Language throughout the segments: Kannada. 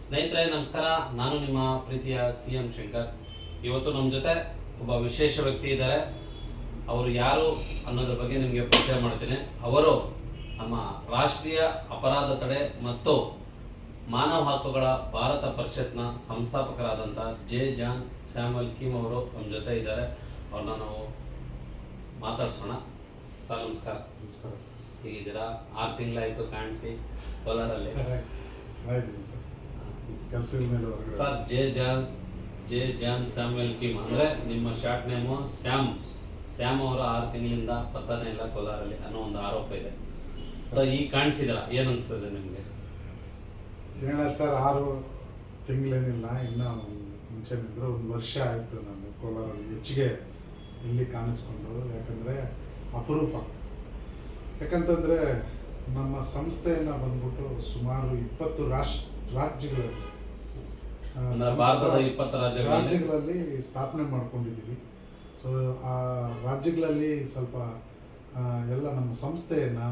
ಸ್ನೇಹಿತರೆ ನಮಸ್ಕಾರ. ನಾನು ನಿಮ್ಮ ಪ್ರೀತಿಯ CM ಶಂಕರ್. ಇವತ್ತು ನಮ್ಮ ಜೊತೆ ಒಬ್ಬ ವಿಶೇಷ ವ್ಯಕ್ತಿ ಇದ್ದಾರೆ. ಅವರು ಯಾರು ಅನ್ನೋದ್ರ ಬಗ್ಗೆ ನಿಮಗೆ ಪರಿಚಯ ಮಾಡ್ತೀನಿ. ಅವರು ನಮ್ಮ ರಾಷ್ಟ್ರೀಯ ಅಪರಾಧ ತಡೆ ಮತ್ತು ಮಾನವ ಹಕ್ಕುಗಳ ಭಾರತ ಪರಿಷತ್ನ ಸಂಸ್ಥಾಪಕರಾದಂಥ ಜೆ. ಜಾನ್ ಸ್ಯಾಮ್ಯುಯಲ್ ಕಿಮ್ ಅವರು ನಮ್ಮ ಜೊತೆ ಇದ್ದಾರೆ. ಅವ್ರನ್ನ ನಾವು ಮಾತಾಡ್ಸೋಣ. ಸರ್ ನಮಸ್ಕಾರ. ನಮಸ್ಕಾರ ಸರ್. ಹೇಗಿದ್ದೀರಾ? 6 ತಿಂಗಳಾಯಿತು ಕಾಣಿಸಿ ಕೋಲಾರಲ್ಲಿ. ಚೆನ್ನಾಗಿದ್ದೀನಿ ಸರ್. ಕೆಲಸದ ಮೇಲೆ ಸರ್ ಜೆ. ಜಾನ್ ಸ್ಯಾಮ್ಯುಯಲ್ ಕಿಮ್ ಅಂದರೆ ನಿಮ್ಮ ಶಾರ್ಟ್ ನೇಮು ಸ್ಯಾಮ್ ಅವರು 6 ತಿಂಗಳಿಂದ ಪತ್ತಾನೆ ಇಲ್ಲ ಕೋಲಾರಲ್ಲಿ ಅನ್ನೋ ಒಂದು ಆರೋಪ ಇದೆ. ಸೊ ಈಗ ಕಾಣಿಸಿದಲ್ಲ, ಏನು ಅನಿಸ್ತದೆ ನಿಮಗೆ? ಏನ ಸರ್, 6 ತಿಂಗಳೇನಿಲ್ಲ, ಇನ್ನೂ ಮುಂಚೆನಿಂದ್ರೆ 1 ವರ್ಷ ಆಯಿತು ನಾನು ಕೋಲಾರಲ್ಲಿ ಹೆಚ್ಚಿಗೆ ಇಲ್ಲಿ ಕಾಣಿಸ್ಕೊಂಡು. ಯಾಕಂದರೆ ಅಪರೂಪ. ಯಾಕಂತಂದರೆ ನಮ್ಮ ಸಂಸ್ಥೆಯನ್ನು ಬಂದ್ಬಿಟ್ಟು ಸುಮಾರು 20 ರಾಜ್ಯಗಳಲ್ಲಿ ಭಾರತದ 20 ರಾಜ್ಯಗಳಲ್ಲಿ ಸ್ಥಾಪನೆ ಮಾಡ್ಕೊಂಡಿದ್ದೀವಿ. ಸೊ ಆ ರಾಜ್ಯಗಳಲ್ಲಿ ಸ್ವಲ್ಪ ಎಲ್ಲ ನಮ್ಮ ಸಂಸ್ಥೆಯನ್ನು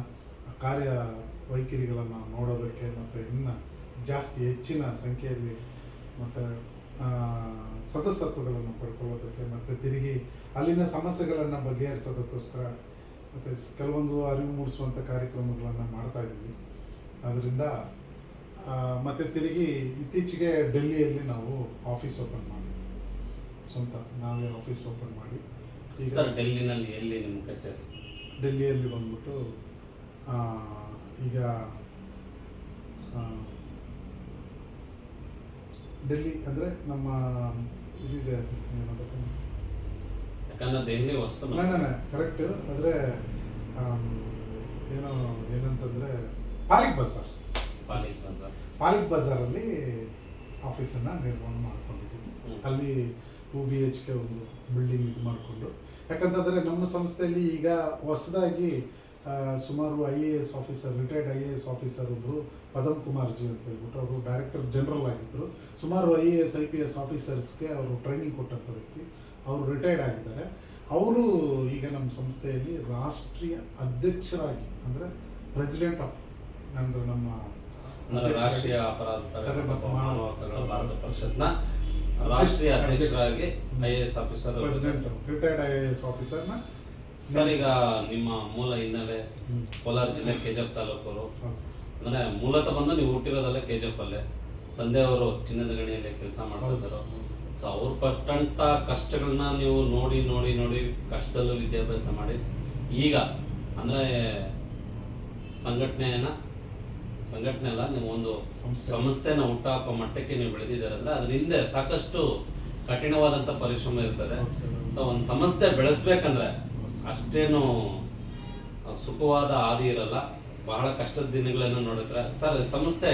ಕಾರ್ಯವೈಖರಿಗಳನ್ನು ನೋಡೋದಕ್ಕೆ ಮತ್ತು ಇನ್ನು ಜಾಸ್ತಿ ಹೆಚ್ಚಿನ ಸಂಖ್ಯೆಯಲ್ಲಿ ಮತ್ತು ಸದಸ್ಯತ್ವಗಳನ್ನು ಪಡ್ಕೊಳ್ಳೋದಕ್ಕೆ ಮತ್ತು ತಿರುಗಿ ಅಲ್ಲಿನ ಸಮಸ್ಯೆಗಳನ್ನು ಬಗೆಹರಿಸೋದಕ್ಕೋಸ್ಕರ ಮತ್ತು ಕೆಲವೊಂದು ಅರಿವು ಮೂಡಿಸುವಂಥ ಕಾರ್ಯಕ್ರಮಗಳನ್ನು ಮಾಡ್ತಾಯಿದ್ದೀವಿ. ಅದರಿಂದ ಮತ್ತು ತಿರುಗಿ ಇತ್ತೀಚೆಗೆ ಡೆಲ್ಲಿಯಲ್ಲಿ ನಾವು ಆಫೀಸ್ ಓಪನ್ ಮಾಡಿ, ಸ್ವಂತ ನಾವೇ ಆಫೀಸ್ ಓಪನ್ ಮಾಡಿ ಈಗ ಸರ್ ಡೆಲ್ಲಿನಲ್ಲಿ ಎಲ್ಲಿ ನಿಮ್ಮ ಕಚೇರಿ? ಡೆಲ್ಲಿಯಲ್ಲಿ ಬಂದ್ಬಿಟ್ಟು ಈಗ ಡೆಲ್ಲಿ ಅಂದರೆ ನಮ್ಮ ಇದಿದೆ, ಯಾಕಂದ್ರೆ ದೆಹಲಿ ಹೊಸ್ತು ಕರೆಕ್ಟ್. ಆದರೆ ಏನಂತಂದರೆ ಪಾಲಿಕ್ ಬಜಾರಲ್ಲಿ ಆಫೀಸನ್ನು ನಿರ್ಮಾಣ ಮಾಡ್ಕೊಂಡಿದ್ದೀವಿ. ಅಲ್ಲಿ 2 BHK ಒಂದು ಬಿಲ್ಡಿಂಗ್ ಇದು ಮಾಡಿಕೊಂಡು. ಯಾಕಂತಂದರೆ ನಮ್ಮ ಸಂಸ್ಥೆಯಲ್ಲಿ ಈಗ ಹೊಸದಾಗಿ ಸುಮಾರು IAS officer, retired IAS officer ಒಬ್ಬರು ಪದಮ್ ಕುಮಾರ್ಜಿ ಅಂತ ಹೇಳ್ಬಿಟ್ಟು, ಅವರು ಡೈರೆಕ್ಟರ್ ಜನರಲ್ ಆಗಿದ್ದರು. ಸುಮಾರು IAS IPS ಆಫೀಸರ್ಸ್ಗೆ ಅವರು ಟ್ರೈನಿಂಗ್ ಕೊಟ್ಟಂಥ ವ್ಯಕ್ತಿ. ಅವರು ರಿಟೈರ್ಡ್ ಆಗಿದ್ದಾರೆ. ಅವರು ಈಗ ನಮ್ಮ ಸಂಸ್ಥೆಯಲ್ಲಿ ರಾಷ್ಟ್ರೀಯ ಅಧ್ಯಕ್ಷರಾಗಿ, ಅಂದರೆ ಪ್ರೆಸಿಡೆಂಟ್ ಆಫ್, ಅಂದರೆ ನಮ್ಮ ರಾಷ್ಟ್ರೀಯ ಅಪರಾಧ ತಡೆ ಮತ್ತು ಮಾನವ ಹಕ್ಕುಗಳ ಭಾರತ ಪರಿಷತ್ನ ರಾಷ್ಟ್ರೀಯ ಅಧ್ಯಕ್ಷರಾಗಿ IAS officer, president, retired IAS ಆಫೀಸರ್ನ. ಸರ್ ಈಗ ನಿಮ್ಮ ಮೂಲ ಹಿನ್ನೆಲೆ ಕೋಲಾರ ಜಿಲ್ಲೆ KGF ತಾಲೂಕವರು, ಅಂದರೆ ಮೂಲತಃ ಬಂದು ನೀವು ಹುಟ್ಟಿರೋದಲ್ಲೇ KGF ಅಲ್ಲೇ. ತಂದೆಯವರು ಚಿನ್ನದ ಗಣಿಯಲ್ಲಿ ಕೆಲಸ ಮಾಡ್ತಿದ್ದರು. ಸೊ ಅವ್ರು ಪಟ್ಟಂಥ ಕಷ್ಟಗಳನ್ನ ನೀವು ನೋಡಿ ನೋಡಿ ನೋಡಿ ಕಷ್ಟದಲ್ಲೂ ವಿದ್ಯಾಭ್ಯಾಸ ಮಾಡಿ ಈಗ ಅಂದರೆ ಸಂಘಟನೆ ಅಲ್ಲ, ನೀವು ಒಂದು ಸಂಸ್ಥೆನ ಹುಟ್ಟಾಕೋ ಮಟ್ಟಕ್ಕೆ ನೀವು ಬೆಳೆದಿದ್ದಾರೆ. ಅಂದರೆ ಅದ್ರ ಹಿಂದೆ ಸಾಕಷ್ಟು ಕಠಿಣವಾದಂಥ ಪರಿಶ್ರಮ ಇರ್ತದೆ. ಸೊ ಒಂದು ಸಂಸ್ಥೆ ಬೆಳೆಸ್ಬೇಕಂದ್ರೆ ಅಷ್ಟೇನು ಸುಖವಾದ ಹಾದಿ ಇರಲ್ಲ, ಬಹಳ ಕಷ್ಟದ ದಿನಗಳನ್ನು ನೋಡಿದ್ರೆ. ಸರ್ ಸಂಸ್ಥೆ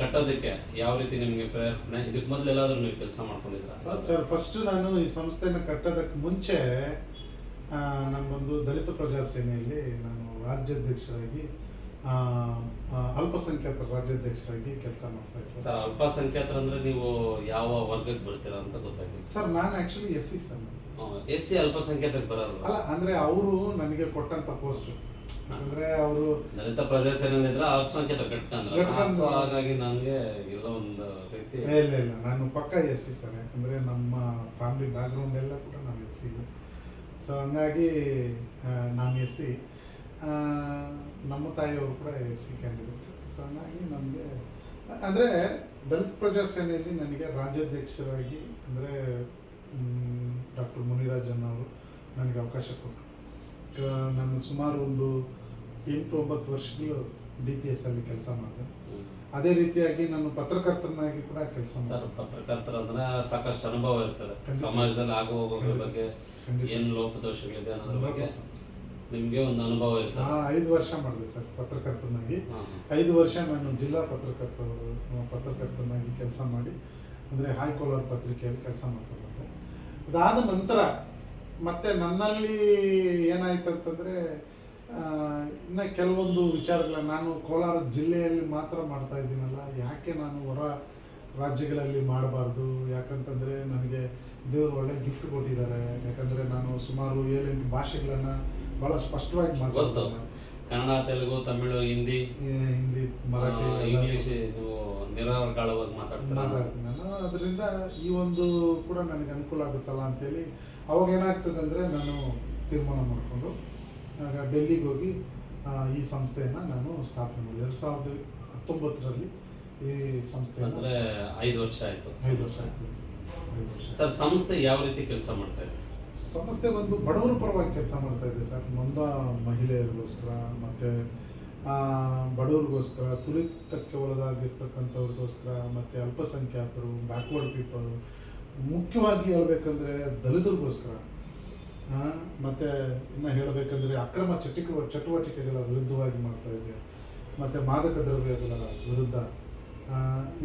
ಕಟ್ಟೋದಕ್ಕೆ ಯಾವ ರೀತಿ ನಿಮಗೆ ಪ್ರೇರಣೆ? ಇದಕ್ಕೆ ಮೊದಲು ಎಲ್ಲಾದರೂ ನೀವು ಕೆಲಸ ಮಾಡ್ಕೊಂಡಿದ್ರ? ಸರ್, ಫಸ್ಟ್ ನಾನು ಈ ಸಂಸ್ಥೆನ ಕಟ್ಟೋದಕ್ಕೆ ಮುಂಚೆ ನಾನೊಂದು ದಲಿತ ಪ್ರಜಾಸೇನೆಯಲ್ಲಿ ನಾನು ರಾಜ್ಯಾಧ್ಯಕ್ಷರಾಗಿ, ಅಲ್ಪಸಂಖ್ಯಾತರ ರಾಜ್ಯಾಧ್ಯಕ್ಷರಾಗಿ ಕೆಲಸ ಮಾಡ್ತಾ ಇದ್ದೆ. ಸರ್ ಅಲ್ಪಸಂಖ್ಯಾತರ ಅಂದ್ರೆ ನೀವು ಯಾವ ವರ್ಗಕ್ಕೆ ಬರ್ತೀರಾ ಅಂತ ಗೊತ್ತಾಗಿದೆ. ಸರ್ ನಾನು ಆ್ಯಕ್ಚುಲಿ SC ಸರ್. SC ಅಲ್ಪಸಂಖ್ಯಾತಕ್ಕೆ ಬರೋದು ಅಲ್ಲ, ಅಂದರೆ ಅವರು ನನಗೆ ಕೊಟ್ಟಂಥ ಪೋಸ್ಟ್, ಅಂದರೆ ಅವರು ದಲಿತ ಪ್ರಜಾಸೇನೆ ಇದ್ರೆ ಅಲ್ಪಸಂಖ್ಯಾತ ಕಟ್ಕೊಂಡ್ರೆ, ಹಾಗಾಗಿ ನನಗೆ ಎಲ್ಲ ಒಂದು ರೀತಿ ಇಲ್ಲ ನಾನು ಪಕ್ಕ SC ಸರ್. ಯಾಕಂದರೆ ನಮ್ಮ ಫ್ಯಾಮಿಲಿ ಬ್ಯಾಕ್ಗ್ರೌಂಡ್ ಎಲ್ಲ ಕೂಡ ನಾನು SC. ಸೊ ಹಂಗಾಗಿ ನಾನು SC, ನಮ್ಮ ತಾಯಿಯವರು ಕೂಡ SC ಕ್ಯಾಂಡಿಡೇಟ್. ಸೊ ಹಂಗಾಗಿ ನನಗೆ ಅಂದರೆ ದಲಿತ ಪ್ರಜಾಸೇನೆಯಲ್ಲಿ ನನಗೆ ರಾಜ್ಯಾಧ್ಯಕ್ಷರಾಗಿ, ಅಂದರೆ ಡಾಕ್ಟರ್ ಮುನಿರಾಜನ್ ಅವರು ನನಗೆ ಅವಕಾಶ ಕೊಟ್ಟರು. ನಾನು ಸುಮಾರು ಒಂದು 8-9 ವರ್ಷಗಳು DPS ಅಲ್ಲಿ ಕೆಲಸ ಮಾಡಿದೆ. ಅದೇ ರೀತಿಯಾಗಿ ನಾನು ಪತ್ರಕರ್ತನಾಗಿ ಕೂಡ ಕೆಲಸ ಮಾಡಿದೆ. ಪತ್ರಕರ್ತರ ಅಂದ್ರೆ ಸಾಕಷ್ಟು ಅನುಭವ ಇರ್ತದೆ, ಸಮಾಜದಲ್ಲಿ ಆಗೋ ಹೋಗೋದ್ರ ಬಗ್ಗೆ ಏನು ಲೋಪದೋಷಗಳಿದೆ ಅನ್ನೋದ್ರ ಬಗ್ಗೆ ನಿಮಗೆ ಒಂದು ಅನುಭವ ಇರ್ತದೆ. 5 ವರ್ಷ ಮಾಡಿದೆ ಸರ್ ಪತ್ರಕರ್ತನಾಗಿ. 5 ವರ್ಷ ನಾನು ಜಿಲ್ಲಾ ಪತ್ರಕರ್ತನಾಗಿ ಕೆಲಸ ಮಾಡಿ, ಅಂದರೆ ಹಾಯ್ ಕೋಲಾರ ಪತ್ರಿಕೆಯಲ್ಲಿ ಕೆಲಸ ಮಾಡ್ಕೊಂಡಿದ್ದೆ. ಅದಾದ ನಂತರ ಮತ್ತೆ ನನ್ನಲ್ಲಿ ಏನಾಯ್ತು ಅಂತಂದರೆ, ಇನ್ನು ಕೆಲವೊಂದು ವಿಚಾರಗಳನ್ನ ನಾನು ಕೋಲಾರ ಜಿಲ್ಲೆಯಲ್ಲಿ ಮಾತ್ರ ಮಾಡ್ತಾ ಇದ್ದೀನಲ್ಲ, ಯಾಕೆ ನಾನು ಹೊರ ರಾಜ್ಯಗಳಲ್ಲಿ ಮಾಡಬಾರ್ದು? ಯಾಕಂತಂದರೆ ನನಗೆ ದೇವರು ಒಳ್ಳೆ ಗಿಫ್ಟ್ ಕೊಟ್ಟಿದ್ದಾರೆ. ಯಾಕಂದರೆ ನಾನು ಸುಮಾರು 7-8 ಭಾಷೆಗಳನ್ನು ಭಾಳ ಸ್ಪಷ್ಟವಾಗಿ ಮಾತಾಡ್ತೀನಿ. ಕನ್ನಡ, ತೆಲುಗು, ತಮಿಳು, ಹಿಂದಿ, ಮರಾಠಿ, ಇಂಗ್ಲೀಷ್, ನೀವು ನಿರರ್ಗಳವಾಗಿ ಮಾತಾಡ್ತಾರೆ. ಮಾತಾಡ್ತೀನಿ ನಾನು. ಅದರಿಂದ ಈ ಒಂದು ಕೂಡ ನನಗೆ ಅನುಕೂಲ ಆಗುತ್ತಲ್ಲ ಅಂತೇಳಿ ಅವಾಗ ಏನಾಗ್ತದೆ ಅಂದರೆ ನಾನು ತೀರ್ಮಾನ ಮಾಡಿಕೊಂಡು ಆಗ ಡೆಲ್ಲಿಗೆ ಹೋಗಿ ಈ ಸಂಸ್ಥೆಯನ್ನು ನಾನು ಸ್ಥಾಪನೆ ಮಾಡಿದೆ 2019ರಲ್ಲಿ ಈ ಸಂಸ್ಥೆಯನ್ನು. ಅಂದರೆ 5 ವರ್ಷ ಆಯಿತು. 5 ವರ್ಷ ಆಯ್ತು. 5 ವರ್ಷ. ಸರ್ ಸಂಸ್ಥೆ ಯಾವ ರೀತಿ ಕೆಲಸ ಮಾಡ್ತಾ ಇದೆ ಸರ್? ಸಂಸ್ಥೆ ಒಂದು ಬಡವರ ಪರವಾಗಿ ಕೆಲಸ ಮಾಡ್ತಾ ಇದೆ ಸರ್. ನೊಂದ ಮಹಿಳೆಯರಿಗೋಸ್ಕರ ಮತ್ತು ಬಡವರಿಗೋಸ್ಕರ, ತುಳಿತಕ್ಕೆ ಒಳಗಾಗಿರ್ತಕ್ಕಂಥವ್ರಿಗೋಸ್ಕರ, ಮತ್ತು ಅಲ್ಪಸಂಖ್ಯಾತರು, ಬ್ಯಾಕ್ವರ್ಡ್ ಪೀಪಲ್, ಮುಖ್ಯವಾಗಿ ಹೇಳಬೇಕಂದ್ರೆ ದಲಿತರಿಗೋಸ್ಕರ, ಮತ್ತು ಇನ್ನು ಹೇಳಬೇಕಂದ್ರೆ ಅಕ್ರಮ ಚಟುವಟಿಕೆಗಳ ವಿರುದ್ಧವಾಗಿ ಮಾಡ್ತಾ ಇದೆ, ಮತ್ತು ಮಾದಕ ದ್ರವ್ಯಗಳ ವಿರುದ್ಧ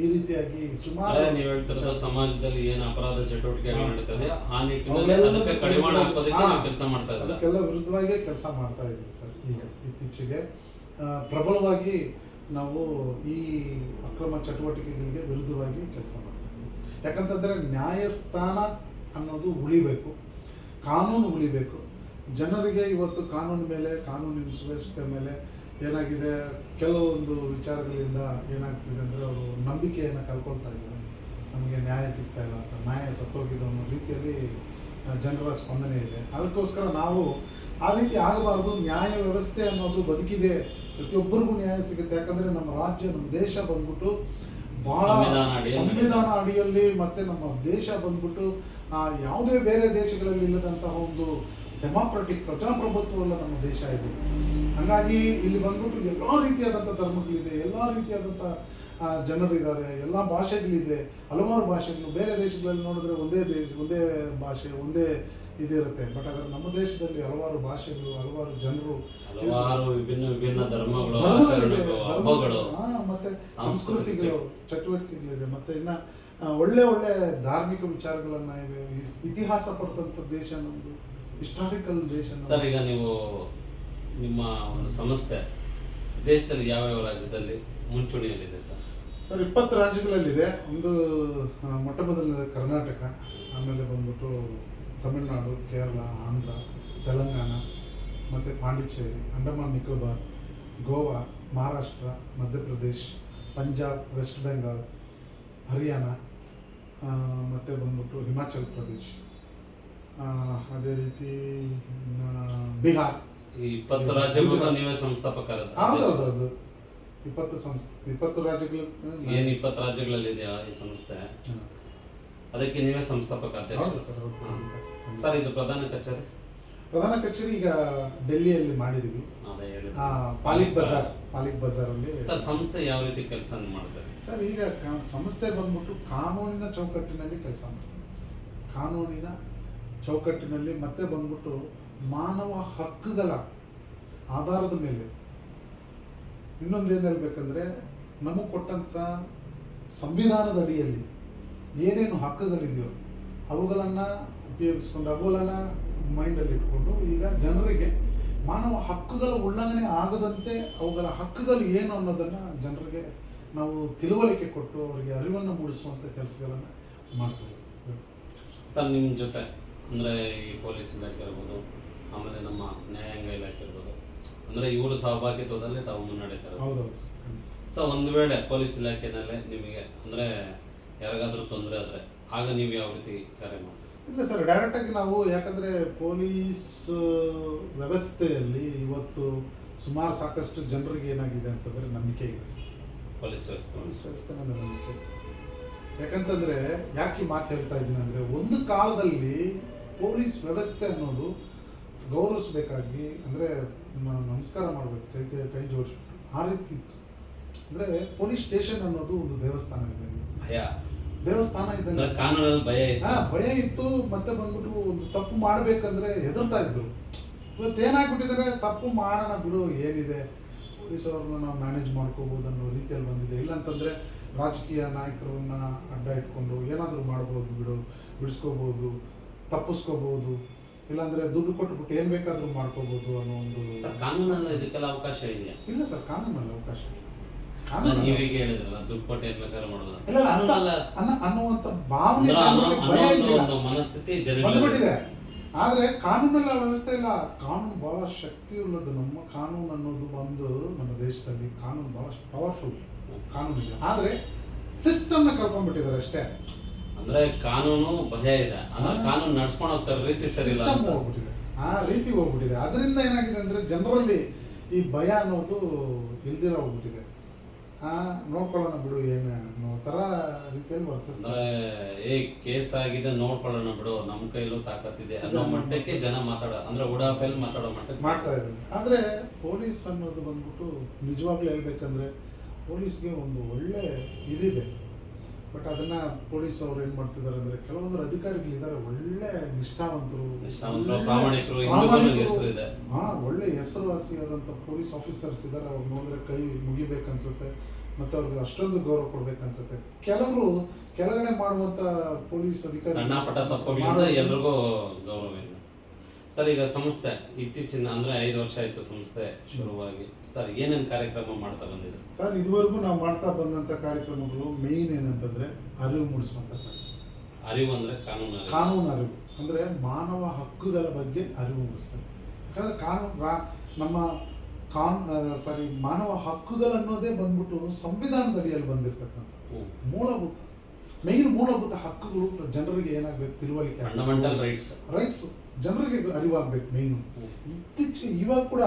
ಈ ರೀತಿಯಾಗಿ ಸುಮಾರು ನೀವು ಹೇಳ್ತಿರೋದು ಸಮಾಜದಲ್ಲಿ ಏನು ಅಪರಾಧ ಚಟುವಟಿಕೆಗಳು ನಡೀತದೆ ಆ ನಿಟ್ಟಿನಲ್ಲಿ ಅದಕ್ಕೆ ಕಡಿವಾಣ ಹಾಕೋದಕ್ಕೆ ನೀವು ಕೆಲಸ ಮಾಡ್ತಾ ಇದ್ದೀರಾ. ಅದಕ್ಕೆಲ್ಲ ವಿರುದ್ಧವಾಗಿ ಕೆಲಸ ಮಾಡ್ತಾ ಇದ್ದೀವಿ ಸರ್. ಈಗ ಇತ್ತೀಚೆಗೆ ಪ್ರಬಲವಾಗಿ ನಾವು ಈ ಅಕ್ರಮ ಚಟುವಟಿಕೆಗಳಿಗೆ ವಿರುದ್ಧವಾಗಿ ಕೆಲಸ ಮಾಡ್ತಾ ಇದ್ದೀವಿ. ಯಾಕಂತಂದರೆ ನ್ಯಾಯಸ್ಥಾನ ಅನ್ನೋದು ಉಳಿಬೇಕು, ಕಾನೂನು ಉಳಿಬೇಕು. ಜನರಿಗೆ ಇವತ್ತು ಕಾನೂನು ಮೇಲೆ, ಕಾನೂನಿನ ಸುವ್ಯವಸ್ಥೆ ಮೇಲೆ ಏನಾಗಿದೆ, ಕೆಲವೊಂದು ವಿಚಾರಗಳಿಂದ ಏನಾಗ್ತಿದೆ ಅಂದರೆ ಅವರು ನಂಬಿಕೆಯನ್ನು ಕಳ್ಕೊಳ್ತಾ ಇದ್ದಾರೆ. ನಮಗೆ ನ್ಯಾಯ ಸಿಗ್ತಾ ಇಲ್ಲ ಅಂತ, ನ್ಯಾಯ ಸತ್ತೋಗಿದೆ ಅನ್ನೋ ರೀತಿಯಲ್ಲಿ ಜನರ ಸ್ಪಂದನೆ ಇದೆ. ಅದಕ್ಕೋಸ್ಕರ ನಾವು ಆ ರೀತಿ ಆಗಬಾರ್ದು. ನ್ಯಾಯ ವ್ಯವಸ್ಥೆ ಅನ್ನೋದು ಬದುಕಿದೆ, ಪ್ರತಿಯೊಬ್ಬರಿಗೂ ನ್ಯಾಯ ಸಿಗುತ್ತೆ. ಯಾಕಂದರೆ ನಮ್ಮ ರಾಜ್ಯ, ನಮ್ಮ ದೇಶ ಬಂದ್ಬಿಟ್ಟು ಭಾಳ ಸಂವಿಧಾನ ಅಡಿಯಲ್ಲಿ, ಮತ್ತು ನಮ್ಮ ದೇಶ ಬಂದ್ಬಿಟ್ಟು ಯಾವುದೇ ಬೇರೆ ದೇಶಗಳಲ್ಲಿ ಇಲ್ಲದಂತಹ ಒಂದು ಡೆಮಾಕ್ರೆಟಿಕ್ ಪ್ರಜಾಪ್ರಭುತ್ವವಲ್ಲ ನಮ್ಮ ದೇಶ ಇದು. ಹಾಗಾಗಿ ಇಲ್ಲಿ ಬಂದ್ಬಿಟ್ಟು ಎಲ್ಲ ರೀತಿಯಾದಂಥ ಧರ್ಮಗಳಿದೆ, ಎಲ್ಲ ರೀತಿಯಾದಂಥ ಜನರಿದ್ದಾರೆ, ಎಲ್ಲ ಭಾಷೆಗಳಿದೆ, ಹಲವಾರು ಭಾಷೆಗಳು. ಬೇರೆ ದೇಶಗಳಲ್ಲಿ ನೋಡಿದ್ರೆ ಒಂದೇ ಭಾಷೆ, ಒಂದೇ ಇದಿರುತ್ತೆ. ಬಟ್ ಆದರೆ ನಮ್ಮ ದೇಶದಲ್ಲಿ ಹಲವಾರು ಭಾಷೆಗಳು, ಹಲವಾರು ಜನರು, ಹಲವಾರು ವಿಭಿನ್ನ ಧರ್ಮಗಳು, ಮತ್ತೆ ಸಂಸ್ಕೃತಿಗಳು, ಚಟುವಟಿಕೆಗಳಿದೆ. ಮತ್ತೆ ಇನ್ನ ಒಳ್ಳೆ ಧಾರ್ಮಿಕ ವಿಚಾರಗಳನ್ನ ಇವೆ. ಇತಿಹಾಸ ಪಡೆದಂಥ ದೇಶ ನಮ್ಮದು, ಹಿಸ್ಟಾರಿಕಲ್ ದೇಶ. ಸರ್, ಈಗ ನೀವು ನಿಮ್ಮ ಒಂದು ಸಂಸ್ಥೆ ದೇಶದಲ್ಲಿ ಯಾವ್ಯಾವ ರಾಜ್ಯದಲ್ಲಿ ಮುಂಚೂಣಿಯಲ್ಲಿದೆ ಸರ್? ಸರ್ 20 ರಾಜ್ಯಗಳಲ್ಲಿದೆ. ಒಂದು ಮೊಟ್ಟ ಮೊದಲನೇದು ಕರ್ನಾಟಕ, ಆಮೇಲೆ ಬಂದ್ಬಿಟ್ಟು ತಮಿಳುನಾಡು, ಕೇರಳ, ಆಂಧ್ರ, ತೆಲಂಗಾಣ, ಮತ್ತು ಪಾಂಡಿಚೇರಿ, ಅಂಡಮಾನ್ ನಿಕೋಬಾರ್, ಗೋವಾ, ಮಹಾರಾಷ್ಟ್ರ, ಮಧ್ಯಪ್ರದೇಶ್, ಪಂಜಾಬ್, ವೆಸ್ಟ್ ಬೆಂಗಾಲ್, ಹರಿಯಾಣ, ಮತ್ತು ಬಂದ್ಬಿಟ್ಟು ಹಿಮಾಚಲ್ ಪ್ರದೇಶ್, ಅದೇ ರೀತಿ ಬಿಹಾರ್. ಈ 20 ರಾಜ್ಯಗಳು ನೀವೇ ಸಂಸ್ಥಾಪಕರ? ಹೌದೌದು, 20 ರಾಜ್ಯಗಳು. ಏನು 20 ರಾಜ್ಯಗಳಲ್ಲಿ ಇದೆಯಾ ಈ ಸಂಸ್ಥೆ? ಅದಕ್ಕೆ ನೀವೇ ಸಂಸ್ಥಾಪಕ ಅಧ್ಯಕ್ಷ? ಸರ್, ಇದು ಪ್ರಧಾನ ಕಚೇರಿ ಈಗ ಡೆಲ್ಲಿಯಲ್ಲಿ ಮಾಡಿದೀವಿ, ಪಾಲಿಕ್ ಬಜಾರ್ ಅಲ್ಲಿ. ಸರ್, ಸಂಸ್ಥೆ ಯಾವ ರೀತಿ ಕೆಲಸ ಮಾಡ್ತಾರೆ ಸರ್? ಈಗ ಸಂಸ್ಥೆ ಬಂದ್ಬಿಟ್ಟು ಕಾನೂನಿನ ಚೌಕಟ್ಟಿನಲ್ಲಿ ಕೆಲಸ ಮಾಡ್ತಾರೆ. ಕಾನೂನಿನ ಚೌಕಟ್ಟಿನಲ್ಲಿ, ಮತ್ತೆ ಬಂದ್ಬಿಟ್ಟು ಮಾನವ ಹಕ್ಕುಗಳ ಆಧಾರದ ಮೇಲೆ. ಇನ್ನೊಂದೇನು ಹೇಳ್ಬೇಕಂದ್ರೆ, ನಮಗೆ ಕೊಟ್ಟಂಥ ಸಂವಿಧಾನದ ಅಡಿಯಲ್ಲಿ ಏನೇನು ಹಕ್ಕುಗಳಿದೆಯೋ ಅವುಗಳನ್ನು ಉಪಯೋಗಿಸ್ಕೊಂಡು, ಅವುಗಳನ್ನು ಮೈಂಡಲ್ಲಿ ಇಟ್ಕೊಂಡು ಈಗ ಜನರಿಗೆ ಮಾನವ ಹಕ್ಕುಗಳ ಉಲ್ಲಂಘನೆ ಆಗದಂತೆ ಅವುಗಳ ಹಕ್ಕುಗಳು ಏನು ಅನ್ನೋದನ್ನು ಜನರಿಗೆ ನಾವು ತಿಳುವಳಿಕೆ ಕೊಟ್ಟು ಅವರಿಗೆ ಅರಿವನ್ನು ಮೂಡಿಸುವಂಥ ಕೆಲಸಗಳನ್ನು ಮಾಡ್ತೇವೆ. ಸರ್, ನಿಮ್ಮ ಜೊತೆ ಅಂದರೆ ಈ ಪೊಲೀಸ್ ಇಲಾಖೆ ಇರ್ಬೋದು, ಆಮೇಲೆ ನಮ್ಮ ನ್ಯಾಯಾಂಗ ಇಲಾಖೆ ಇರ್ಬೋದು, ಅಂದರೆ ಇವರು ಸಹಭಾಗಿತ್ವದಲ್ಲಿ ತಾವು ಮುನ್ನಡೀತಾರೆ. ಹೌದೌದು. ಸೊ ಒಂದು ವೇಳೆ ಪೊಲೀಸ್ ಇಲಾಖೆನಲ್ಲೇ ನಿಮಗೆ ಅಂದರೆ ಯಾರಿಗಾದ್ರೂ ತೊಂದರೆ ಆದರೆ ಆಗ ನೀವು ಯಾವ ರೀತಿ ಕಾರ್ಯ ಮಾಡ್ತೀರಿ? ಇಲ್ಲ ಸರ್, ಡೈರೆಕ್ಟಾಗಿ ನಾವು, ಯಾಕಂದರೆ ಪೊಲೀಸ್ ವ್ಯವಸ್ಥೆಯಲ್ಲಿ ಇವತ್ತು ಸುಮಾರು ಸಾಕಷ್ಟು ಜನರಿಗೆ ಏನಾಗಿದೆ ಅಂತಂದರೆ ನಂಬಿಕೆ ಇದೆ ಸರ್. ಪೊಲೀಸ್ ವ್ಯವಸ್ಥೆ ಮೇಲೆ ನಂಬಿಕೆ. ಯಾಕಂತಂದರೆ ಯಾಕೆ ಮಾತು ಹೇಳ್ತಾ ಇದ್ದೀನಿ ಅಂದರೆ, ಒಂದು ಕಾಲದಲ್ಲಿ ಪೊಲೀಸ್ ವ್ಯವಸ್ಥೆ ಅನ್ನೋದು ಗೌರವಿಸಬೇಕಾಗಿ, ಅಂದರೆ ನಮಸ್ಕಾರ ಮಾಡಬೇಕು, ಕೈ ಜೋಡಿಸ್ಬಿಟ್ಟು ಆ ರೀತಿ ಇತ್ತು. ಅಂದರೆ ಪೊಲೀಸ್ ಸ್ಟೇಷನ್ ಅನ್ನೋದು ಒಂದು ದೇವಸ್ಥಾನ ಇದೆ, ದೇವಸ್ಥಾನ ಇದೆ, ಕಾನೂನಲ್ಲಿ ಭಯ ಇತ್ತು. ಮತ್ತೆ ಬಂದ್ಬಿಟ್ಟು ಒಂದು ತಪ್ಪು ಮಾಡಬೇಕಂದ್ರೆ ಹೆದರ್ತಾ ಇದ್ರು. ಇವತ್ತೇನಾಗ್ಬಿಟ್ಟಿದ್ದಾರೆ, ತಪ್ಪು ಮಾಡೋಣ ಬಿಡು, ಏನಿದೆ, ಪೊಲೀಸವ್ರನ್ನ ನಾವು ಮ್ಯಾನೇಜ್ ಮಾಡ್ಕೋಬೋದು ಅನ್ನೋ ರೀತಿಯಲ್ಲಿ ಬಂದಿದೆ. ಇಲ್ಲಾಂತಂದರೆ ರಾಜಕೀಯ ನಾಯಕರನ್ನ ಅಡ್ಡ ಇಟ್ಕೊಂಡು ಏನಾದರೂ ಮಾಡ್ಬೋದು, ಬಿಡಿಸ್ಕೋಬೋದು, ತಪ್ಪಿಸ್ಕೋಬೋದು, ಇಲ್ಲಾಂದರೆ ದುಡ್ಡು ಕೊಟ್ಬಿಟ್ಟು ಏನು ಬೇಕಾದರೂ ಮಾಡ್ಕೋಬೋದು ಅನ್ನೋ ಒಂದು. ಕಾನೂನಲ್ಲಿ ಇದಕ್ಕೆಲ್ಲ ಅವಕಾಶ ಇದೆಯಾ? ಇಲ್ಲ ಸರ್, ಕಾನೂನಲ್ಲಿ ಅವಕಾಶ ಇಲ್ಲ. ನೀವೀಗ ಹೇಳಿದ್ರಲ್ಲ, ದುಡ್ಡು ಕೊಟ್ಟು ಏನು ಬೇಕಾದ್ರೂ ಮಾಡೋದು ಅನ್ನುವಂಥ ಭಾವನೆ, ಮನಸ್ಥಿತಿ ಬಂದ್ಬಿಟ್ಟಿದೆ. ಆದರೆ ಕಾನೂನೆಲ್ಲ ವ್ಯವಸ್ಥೆ ಇಲ್ಲ. ಕಾನೂನು ಭಾಳ ಶಕ್ತಿಯುಳ್ಳದು. ನಮ್ಮ ಕಾನೂನು ಅನ್ನೋದು ಬಂದು ನಮ್ಮ ದೇಶದಲ್ಲಿ ಕಾನೂನು ಭಾಳ ಪವರ್ಫುಲ್ ಕಾನೂನು ಇದೆ. ಆದರೆ ಸಿಸ್ಟಮ್ನ ಕಳ್ಕೊಂಡ್ಬಿಟ್ಟಿದ್ದಾರೆ ಅಷ್ಟೇ. ಅಂದ್ರೆ ಕಾನೂನು ಭಯ ಇದೆ, ಅಂದ್ರೆ ಕಾನೂನು ನಡ್ಸ್ಕೊಂಡು ಹೋಗ್ತಾರೆ ರೀತಿ ಸರಿ ಇಲ್ಲ ಸಿಸ್ಟಮ್ ಅಂತ. ಹೋಗ್ಬಿಟ್ಟಿದೆ, ಆ ರೀತಿ ಹೋಗ್ಬಿಟ್ಟಿದೆ. ಅದರಿಂದ ಏನಾಗಿದೆ ಅಂದ್ರೆ ಜನರಲ್ಲಿ ಈ ಭಯ ಅನ್ನೋದು ಇಲ್ದಿರ ಹೋಗ್ಬಿಟ್ಟಿದೆ. ನೋಡ್ಕೊಳ್ಳೋಣ ಬಿಡು ಏನು ಅನ್ನೋ ತರ ರೀತಿಯಲ್ಲಿ ವರ್ತಿಸ್ತಾರೆ. ಅಂದ್ರೆ ಕೇಸ್ ಆಗಿದೆ ನೋಡ್ಕೊಳ್ಳೋಣ ಬಿಡು, ನಮ್ಮ ಕೈಲೂ ತಾಕತ್ತಿದೆ ಅನ್ನೋ ಮಟ್ಟಕ್ಕೆ ಜನ ಅಂದ್ರೆ ಉಡಾಫೆಲ್ ಮಾತಾಡೋ ಮಟ್ಟಕ್ಕೆ ಮಾಡ್ತಾ ಇದ್ದಾರೆ. ಆದ್ರೆ ಪೊಲೀಸ್ ಅನ್ನೋದು ಬಂದ್ಬಿಟ್ಟು ನಿಜವಾಗ್ಲೂ ಹೇಳ್ಬೇಕಂದ್ರೆ ಪೊಲೀಸ್ಗೆ ಒಂದು ಒಳ್ಳೆ ಇದಿದೆ. ಬಟ್ ಅದನ್ನ ಪೊಲೀಸ್ ಅವ್ರು ಏನ್ ಮಾಡ್ತಿದ್ದಾರೆ ಅಂದ್ರೆ ಕೆಲವೊಂದು ಅಧಿಕಾರಿಗಳಿದ್ದಾರೆ ಒಳ್ಳೆ ನಿಷ್ಠಾವಂತರು, ಪ್ರಾಮಾಣಿಕರು, ಹೆಸರಿದೆ. ಒಳ್ಳೆ ಹೆಸರುವಾಸಿಯಾದಂಥ ಪೊಲೀಸ್ ಆಫೀಸರ್ಸ್ ಇದ್ದಾರೆ. ಅವ್ರು ನೋಡಿದ್ರೆ ಕೈ ಮುಗಿಬೇಕನ್ಸುತ್ತೆ, ಮತ್ತೆ ಅವ್ರಿಗೆ ಅಷ್ಟೊಂದು ಗೌರವ ಕೊಡ್ಬೇಕನ್ಸುತ್ತೆ. ಕೆಲವರು ಕೆಳಗಡೆ ಮಾಡುವಂತ ಪೊಲೀಸ್ ಅಧಿಕಾರಿ ಸಣ್ಣ ಪಟ್ಟ ತಪ್ಪುಗಳಿಂದ ಎಲ್ರಿಗೂ ಗೌರವ ಇಲ್ಲ ಸರ್. ಈಗ ಸಂಸ್ಥೆ ಇತ್ತೀಚಿನ ಅಂದ್ರೆ 5 ವರ್ಷ ಆಯ್ತು ಸಂಸ್ಥೆ ಶುರುವಾಗಿ. ಸರ್ ಏನೇನು ಕಾರ್ಯಕ್ರಮ ಮಾಡ್ತಾ ಬಂದಿದೆ ಸರ್? ಇದುವರೆಗೂ ನಾವು ಮಾಡ್ತಾ ಬಂದಂತ ಕಾರ್ಯಕ್ರಮಗಳು ಮೇನ್ ಏನಂತಂದ್ರೆ ಅರಿವು ಮೂಡಿಸುವಂತ ಅರಿವು ಅಂದ್ರೆ ಕಾನೂನು ಅರಿವು ಅಂದ್ರೆ ಮಾನವ ಹಕ್ಕುಗಳ ಬಗ್ಗೆ ಅರಿವು ಮೂಡಿಸ್ತಾರೆ. ಯಾಕಂದ್ರೆ ನಮ್ಮ ಮಾನವ ಹಕ್ಕುಗಳು ಅನ್ನೋದೇ ಬಂದ್ಬಿಟ್ಟು ಸಂವಿಧಾನದಡಿಯಲ್ಲಿ ಬಂದಿರ್ತಕ್ಕಂಥ ಮೂಲಭೂತ ಹಕ್ಕುಗಳು. ಜನರಿಗೆ ಏನಾಗಬೇಕು, ತಿಳುವಳಿಕೆ, ಫಂಡಮೆಂಟಲ್ ರೈಟ್ಸ್ ಜನರಿಗೆ ಅರಿವಾಗಬೇಕು ಮೇಯ್ನು. ಇವಾಗ ಕೂಡ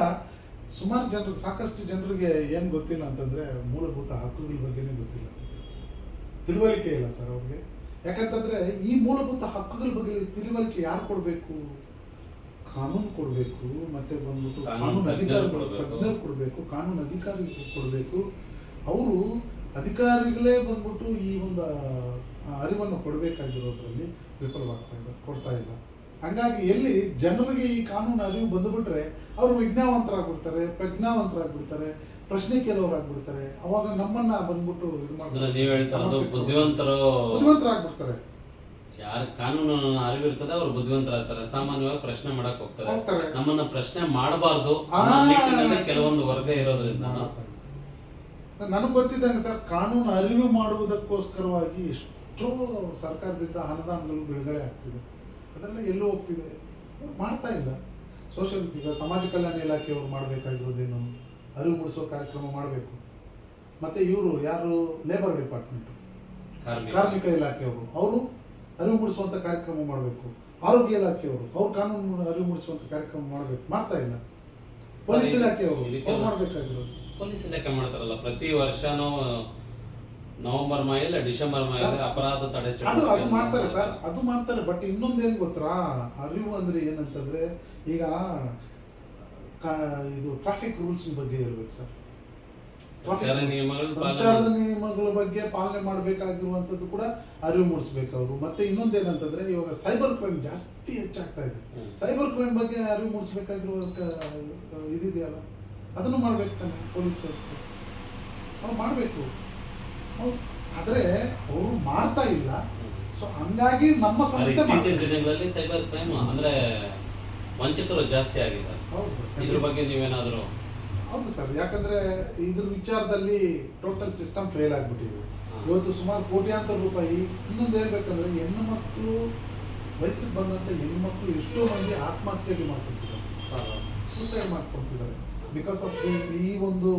ಸುಮಾರು ಜನರಿಗೆ, ಸಾಕಷ್ಟು ಜನರಿಗೆ ಏನು ಗೊತ್ತಿಲ್ಲ ಅಂತಂದ್ರೆ ಮೂಲಭೂತ ಹಕ್ಕುಗಳ ಬಗ್ಗೆನೇ ಗೊತ್ತಿಲ್ಲ, ತಿಳುವಳಿಕೆ ಇಲ್ಲ ಸರ್ ಅವ್ರಿಗೆ. ಯಾಕಂತಂದ್ರೆ ಈ ಮೂಲಭೂತ ಹಕ್ಕುಗಳ ಬಗ್ಗೆ ತಿಳುವಳಿಕೆ ಯಾರು ಕೊಡಬೇಕು? ಕಾನೂನು ಕೊಡಬೇಕು, ಮತ್ತೆ ಬಂದ್ಬಿಟ್ಟು ಕಾನೂನು ಅಧಿಕಾರಿಗಳು, ತಜ್ಞರು ಕೊಡಬೇಕು, ಕಾನೂನು ಅಧಿಕಾರಿಗಳು ಕೊಡಬೇಕು. ಅವರು ಅಧಿಕಾರಿಗಳೇ ಬಂದ್ಬಿಟ್ಟು ಈ ಒಂದು ಅರಿವನ್ನು ಕೊಡಬೇಕಾಗಿರೋದ್ರಲ್ಲಿ ಕೊಡ್ತಾ ಇಲ್ಲ. ಹಂಗಾಗಿ ಎಲ್ಲಿ ಜನರಿಗೆ ಈ ಕಾನೂನು ಅರಿವು ಬಂದುಬಿಟ್ರೆ ಅವರು ವಿಜ್ಞಾವಂತರಾಗ್ಬಿಡ್ತಾರೆ, ಪ್ರಜ್ಞಾವಂತರಾಗ್ಬಿಡ್ತಾರೆ, ಪ್ರಶ್ನೆ ಕೇಳೋರಾಗ್ಬಿಡ್ತಾರೆ. ಅವಾಗ ನಮ್ಮನ್ನ ಬಂದ್ಬಿಟ್ಟು ಇದು ಬುದ್ಧಿವಂತರಾಗ್ಬಿಡ್ತಾರೆ. ಯಾರು ಕಾನೂನು ಅರಿವಿರ್ತದೆ ಅವ್ರು ಬುದ್ಧಿವಂತರಾಗ್ತಾರೆ, ಸಾಮಾನ್ಯವಾಗಿ ಪ್ರಶ್ನೆ ಮಾಡಕ್ ಹೋಗ್ತಾರೆ. ನಮ್ಮನ್ನ ಪ್ರಶ್ನೆ ಮಾಡಬಾರ್ದು ಕೆಲವೊಂದು ವರ್ಗ ಇರೋದ್ರಿಂದ. ನನಗೆ ಗೊತ್ತಿದ್ದಂಗೆ ಸರ್, ಕಾನೂನು ಅರಿವು ಮಾಡುವುದಕ್ಕೋಸ್ಕರವಾಗಿ ಎಷ್ಟೋ ಸರ್ಕಾರದಿಂದ ಅನುದಾನಗಳು ಬಿಡುಗಡೆ ಆಗ್ತಿದೆ. ಅದೆಲ್ಲ ಎಲ್ಲೂ ಹೋಗ್ತಿದೆ, ಮಾಡ್ತಾ ಇಲ್ಲ. ಈಗ ಸಮಾಜ ಕಲ್ಯಾಣ ಇಲಾಖೆಯವರು ಮಾಡಬೇಕಾಗಿರೋದೇನು, ಅರಿವು ಮೂಡಿಸೋ ಕಾರ್ಯಕ್ರಮ ಮಾಡಬೇಕು. ಮತ್ತೆ ಇವರು ಯಾರು, ಲೇಬರ್ ಡಿಪಾರ್ಟ್ಮೆಂಟ್, ಕಾರ್ಮಿಕ ಇಲಾಖೆಯವರು, ಅವರು ಅರಿವು ಮೂಡಿಸುವಂತ ಕಾರ್ಯಕ್ರಮ ಮಾಡಬೇಕು. ಆರೋಗ್ಯ ಇಲಾಖೆಯವರು ಅವ್ರು ಕಾನೂನು ಅರಿವು ಮೂಡಿಸುವಂತ ಕಾರ್ಯಕ್ರಮ ಮಾಡಬೇಕು, ಮಾಡ್ತಾ ಇಲ್ಲ. ಪೊಲೀಸ್ ಇಲಾಖೆಯವರು ಮಾಡಬೇಕಾಗಿರೋದು. ಪೊಲೀಸ್ ಇಲಾಖೆ ಮಾಡ್ತಾರಲ್ಲ, ಪ್ರತಿ ವರ್ಷನೂ ನವೆಂಬರ್ ಮಾಯಿಲ್ಲ ಡಿಸೆಂಬರ್ ಮಾಯಿಲ್ಲ ಅಪರಾಧ ತಡೆ ಅದು ಮಾಡ್ತಾರೆ ಸರ್, ಅದು ಮಾಡ್ತಾರೆ. ಬಟ್ ಇನ್ನೊಂದೇನು ಗೊತ್ತಾ, ಅರಿವು ಅಂದ್ರೆ ಏನಂತಂದ್ರೆ ಈಗ ಇದು ಟ್ರಾಫಿಕ್ ರೂಲ್ಸ್ ಬಗ್ಗೆ ಇರ್ಬೇಕು ಸರ್. ಸಂಚಾರದ ನಿಯಮಗಳ ಬಗ್ಗೆ ಪಾಲನೆ ಮಾಡಬೇಕಾಗಿರುವಂತದ್ದು ಕೂಡ ಅರಿವು ಮೂಡಿಸ್ಬೇಕು ಅವರು. ಮತ್ತೆ ಇನ್ನೊಂದೇನಂತಂದ್ರೆ ಇವಾಗ ಸೈಬರ್ ಕ್ರೈಮ್ ಜಾಸ್ತಿ ಹೆಚ್ಚಾಗ್ತಾ ಇದೆ. ಸೈಬರ್ ಕ್ರೈಮ್ ಬಗ್ಗೆ ಅರಿವು ಮೂಡಿಸ್ಬೇಕಾಗಿರುವ ಇದಿದೆಯಲ್ಲ, ಅದನ್ನು ಮಾಡ್ಬೇಕು ತಾನೆ ಪೊಲೀಸ್ ವ್ಯವಸ್ಥೆ, ಅವ್ರು ಮಾಡಬೇಕು. ಆದ್ರೆ ಅವರು ಮಾಡ್ತಾ ಇಲ್ಲ. ಸೊ ಹಂಗಾಗಿ ನಮ್ಮ ಸಂಸ್ಥೆ ದಿನಗಳಲ್ಲಿ ಸೈಬರ್ ಕ್ರೈಮ್ ಅಂದ್ರೆ ವಂಚಕರು ಜಾಸ್ತಿ ಆಗಿದೆ. ಹೌದು ಸರ್, ಇದ್ರ ಬಗ್ಗೆ ನೀವೇನಾದ್ರು? ಹೌದು ಸರ್, ಯಾಕಂದ್ರೆ ಇದ್ರ ವಿಚಾರದಲ್ಲಿ ಟೋಟಲ್ ಸಿಸ್ಟಮ್ ಫೇಲ್ ಆಗ್ಬಿಟ್ಟಿದೆ. ಇವತ್ತು ಸುಮಾರು ಕೋಟ್ಯಾಂತರ ರೂಪಾಯಿ. ಇನ್ನೊಂದು ಹೇಳ್ಬೇಕಂದ್ರೆ ಹೆಣ್ಣು ಮಕ್ಕಳು, ವಯಸ್ಸಿಗೆ ಬಂದಂತ ಹೆಣ್ಣು ಮಕ್ಕಳು ಎಷ್ಟೋ ಮಂದಿ ಆತ್ಮಹತ್ಯೆಗೆ ಮಾಡ್ಕೊತಿದ್ದಾರೆ, ಸೂಸೈಡ್ ಮಾಡ್ಕೊತಿದ್ದಾರೆ. ಬಿಕಾಸ್ ಆಫ್ ಈ ಒಂದು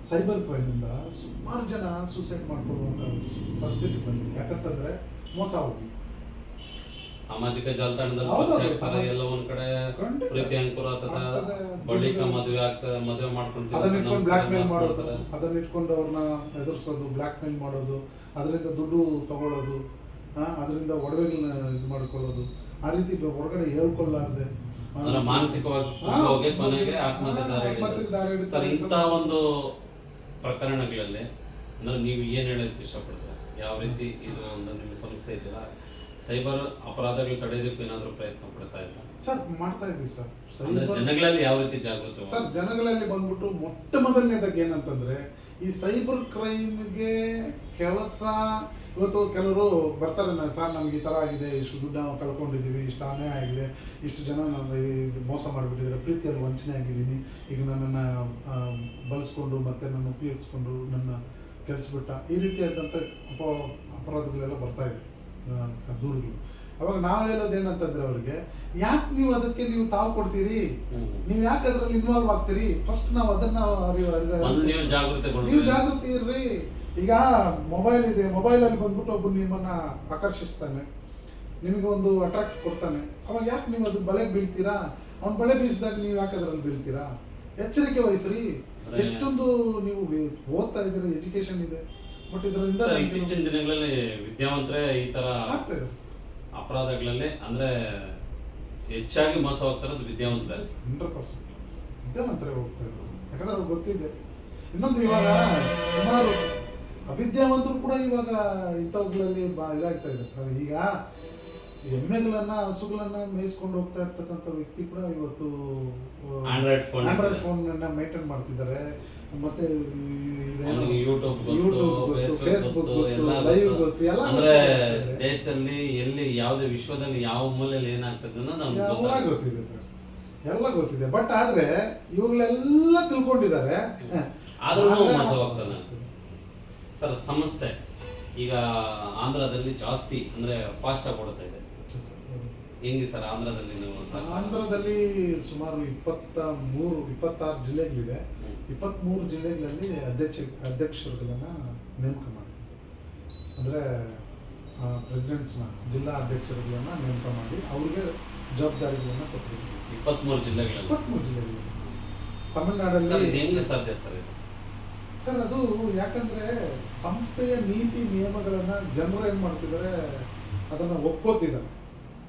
ಸೈಬರ್ ಕ್ರೈಮಿಂದ ಸುಮಾರು ಜನ ಸೂಸೈಡ್ ಮಾಡ್ಕೊಳ್ಳುವಂತ ಪರಿಸ್ಥಿತಿ ಬಂದಿದೆ. ಯಾಕಂತಂದ್ರೆ ಮೋಸ ಹೋಗಿ ಸಾಮಾಜಿಕ ಜಾಲತಾಣದಲ್ಲಿ ಎಲ್ಲ ಒಂದ್ ಕಡೆ ಪ್ರೀತಿ ಅಂಕುರ ಬಳಿಕ ಮದುವೆ ಮಾಡ್ಕೊಂಡು ಅದನ್ನ ಇಟ್ಕೊಂಡು ಬ್ಲಾಕ್ ಮೇಲ್ ಮಾಡೋದು, ಅದನ್ನ ಇಟ್ಕೊಂಡು ಅವ್ರನ್ನ ಎದುರಿಸೋದು, ಬ್ಲಾಕ್ ಮೇಲ್ ಮಾಡೋದು, ಅದರಿಂದ ದುಡ್ಡು ತಗೊಳ್ಳೋದು, ಅದರಿಂದ ಒಡವೆಗಳನ್ನ ಇದು ಮಾಡ್ಕೊಳ್ಳೋದು, ಆ ರೀತಿ ಹೊರಗಡೆ ಹೇಳ್ಕೊಳ್ಳಾರ್ದೆ ಮಾನಸಿಕವಾಗಿ ಕೊನೆಗೆ ಆತ್ಮಹತ್ಯೆ. ಸರ್, ಇಂಥ ಒಂದು ಪ್ರಕರಣಗಳಲ್ಲಿ ಅಂದ್ರೆ ನೀವು ಏನ್ ಹೇಳೋದಕ್ಕೆ ಇಷ್ಟಪಡ್ತೀರಾ? ಯಾವ ರೀತಿ ಇದು ಒಂದು ನಿಮ್ಮ ಸಂಸ್ಥೆ ಇದೆಯಲ್ಲ, ಸೈಬರ್ ಅಪರಾಧಗಳು ತಡೆಯೋದಕ್ಕೆ ಏನಾದರೂ ಪ್ರಯತ್ನ ಪಡ್ತಾ ಇಲ್ಲ ಸರ್? ಮಾಡ್ತಾ ಇದ್ದೀವಿ ಸರ್. ಜನಗಳಲ್ಲಿ ಯಾವ ರೀತಿ ಜಾಗೃತಿ ಸರ್? ಜನಗಳಲ್ಲಿ ಬಂದ್ಬಿಟ್ಟು ಮೊಟ್ಟ ಮೊದಲನೇದಾಗಿ ಏನಂತಂದ್ರೆ ಈ ಸೈಬರ್ ಕ್ರೈಮ್ಗೆ ಕೆಲಸ. ಇವತ್ತು ಕೆಲವರು ಬರ್ತಾರೆ, ಸರ್ ನಮ್ಗೆ ಈ ಥರ ಆಗಿದೆ, ಇಷ್ಟು ದುಡ್ಡು ನಾವು ಕಳ್ಕೊಂಡಿದ್ದೀವಿ, ಇಷ್ಟು ಅನ್ಯಾಯ ಆಗಿದೆ, ಇಷ್ಟು ಜನ ಮೋಸ ಮಾಡಿಬಿಟ್ಟಿದ್ದಾರೆ, ಪ್ರೀತಿಯಲ್ಲಿ ವಂಚನೆ ಆಗಿದ್ದೀನಿ, ಈಗ ನನ್ನನ್ನು ಬಳಸ್ಕೊಂಡು ಮತ್ತೆ ನನ್ನ ಉಪಯೋಗಿಸ್ಕೊಂಡು ನನ್ನ ಕೆಡಿಸ್ಬಿಟ್ಟ, ಈ ರೀತಿಯಾದಂಥ ಅಪರಾಧಗಳೆಲ್ಲ ಬರ್ತಾ ಇದೆ, ದೂರುಗಳು. ಅವಾಗ ನಾವು ಹೇಳೋದು ಏನಂತಂದ್ರೆ ಅವ್ರಿಗೆ, ಯಾಕೆ ನೀವು ಅದಕ್ಕೆ ತಾವು ಕೊಡ್ತೀರಿ, ನೀವು ಯಾಕೆ ಅದರಲ್ಲಿ ಇನ್ವಾಲ್ವ್ ಆಗ್ತೀರಿ? ಫಸ್ಟ್ ನಾವು ಅದನ್ನ ನೀವು ಜಾಗೃತಿ ಇರ್ರಿ. ಈಗ ಮೊಬೈಲ್ ಇದೆ, ಮೊಬೈಲಲ್ಲಿ ಬಂದ್ಬಿಟ್ಟು ಒಬ್ಬರು ನಿಮ್ಮನ್ನು ಆಕರ್ಷಿಸ್ತಾನೆ, ನಿಮಗೆ ಒಂದು ಅಟ್ರಾಕ್ಟ್ ಕೊಡ್ತಾನೆ. ಅವಾಗ ಯಾಕೆ ನೀವು ಅದು ಬಲೆಗೆ ಬೀಳ್ತೀರಾ? ಅವ್ನು ಬಲೆ ಬೀಸಿದಾಗ ನೀವು ಯಾಕೆ ಅದರಲ್ಲಿ ಬೀಳ್ತೀರಾ? ಎಚ್ಚರಿಕೆ ವಹಿಸ್ರಿ. ಎಷ್ಟೊಂದು ನೀವು ಓದ್ತಾ ಇದ್ದೀರಿ, ಎಜುಕೇಶನ್ ಇದೆ, ಬಟ್ ಇದರಿಂದ ಇತ್ತೀಚಿನ ದಿನಗಳಲ್ಲಿ ವಿದ್ಯಾವಂತರೇ ಈ ತರ ಆಗ್ತದೆ ಅಪರಾಧಗಳಲ್ಲಿ ಅಂದ್ರೆ ಹೆಚ್ಚಾಗಿ ಮೋಸ ಹೋಗ್ತಾರದು ವಿದ್ಯಾವಂತರೇ. 100% ವಿದ್ಯಾವಂತರೇ ಹೋಗ್ತಾ ಇರೋದು. ಯಾಕಂದ್ರೆ ಅದು ಗೊತ್ತಿದೆ. ಇನ್ನೊಂದು, ಇವಾಗ ಸುಮಾರು ಅವಿದ್ಯಾವಂತರು ಕೂಡ ಇವಾಗ ಇಂಥವುಗಳಲ್ಲಿ ಇದಾಗ್ತಾ ಇದೆ ಸರ್. ಈಗ ಎಮ್ಮೆಗಳನ್ನ, ಹಸುಗಳನ್ನ ಮೇಯಿಸ್ಕೊಂಡು ಹೋಗ್ತಾ ಇರ್ತಕ್ಕಂಥ ವ್ಯಕ್ತಿ ಕೂಡ ಇವತ್ತು ಆಂಡ್ರಾಯ್ಡ್ ಫೋನ್ ಮೇಂಟೈನ್ ಮಾಡ್ತಿದ್ದಾರೆ. ಮತ್ತೆ ಯೂಟ್ಯೂಬ್, ಫೇಸ್ಬುಕ್, ಲೈವ್ ಗೊತ್ತು, ಎಲ್ಲ ಅಂದ್ರೆ ದೇಶದಲ್ಲಿ ಎಲ್ಲಿ ಯಾವುದೇ ವಿಶ್ವದಲ್ಲಿ ಯಾವ ಮೂಲೆಯಲ್ಲಿ ಏನಾಗ್ತದೆ ಅನ್ನೋದು ಎಲ್ಲ ಗೊತ್ತಿದೆ ಸರ್, ಎಲ್ಲ ಗೊತ್ತಿದೆ. ಬಟ್ ಆದ್ರೆ ಇವುಗಳೆಲ್ಲ ತಿಳ್ಕೊಂಡಿದ್ದಾರೆ, ಆದ್ರೂ ಮೋಸ ಹೋಗ್ತಾನೆ ಸರ್. ಸಂಸ್ಥೆ ಈಗ ಆಂಧ್ರದಲ್ಲಿ ಜಾಸ್ತಿ ಅಂದ್ರೆ ಫಾಸ್ಟ್ ಆಗಿ ಓಡ್ತಾ ಇದೆ. ಹೆಂಗೆ ಸರ್ ಆಂಧ್ರದಲ್ಲಿ? ನೀವು ಆಂಧ್ರದಲ್ಲಿ ಸುಮಾರು 26 ಜಿಲ್ಲೆಗಳಿದೆ. 23 ಜಿಲ್ಲೆಗಳಲ್ಲಿ ಅಧ್ಯಕ್ಷರುಗಳನ್ನ ನೇಮಕ ಮಾಡಿ, ಅಂದರೆ ಪ್ರೆಸಿಡೆಂಟ್ಸ್ನ, ಜಿಲ್ಲಾ ಅಧ್ಯಕ್ಷರುಗಳನ್ನ ನೇಮಕ ಮಾಡಿ ಅವ್ರಿಗೆ ಜವಾಬ್ದಾರಿಗಳನ್ನು ಕೊಟ್ಟಿದ್ದೀವಿ. 23 ಜಿಲ್ಲೆಗಳಲ್ಲಿ 23 ಜಿಲ್ಲೆಗಳಲ್ಲಿ. ತಮಿಳುನಾಡಲ್ಲಿ ಹೆಂಗೆ ಸಾಧ್ಯ ಸರ್ ಇದು? ಸರ್ ಅದು ಯಾಕಂದ್ರೆ ಸಂಸ್ಥೆಯ ನೀತಿ ನಿಯಮಗಳನ್ನ ಜನರು ಏನ್ ಮಾಡ್ತಿದ್ದಾರೆ, ಅದನ್ನ ಒಪ್ಕೋತಿದ್ದಾರೆ,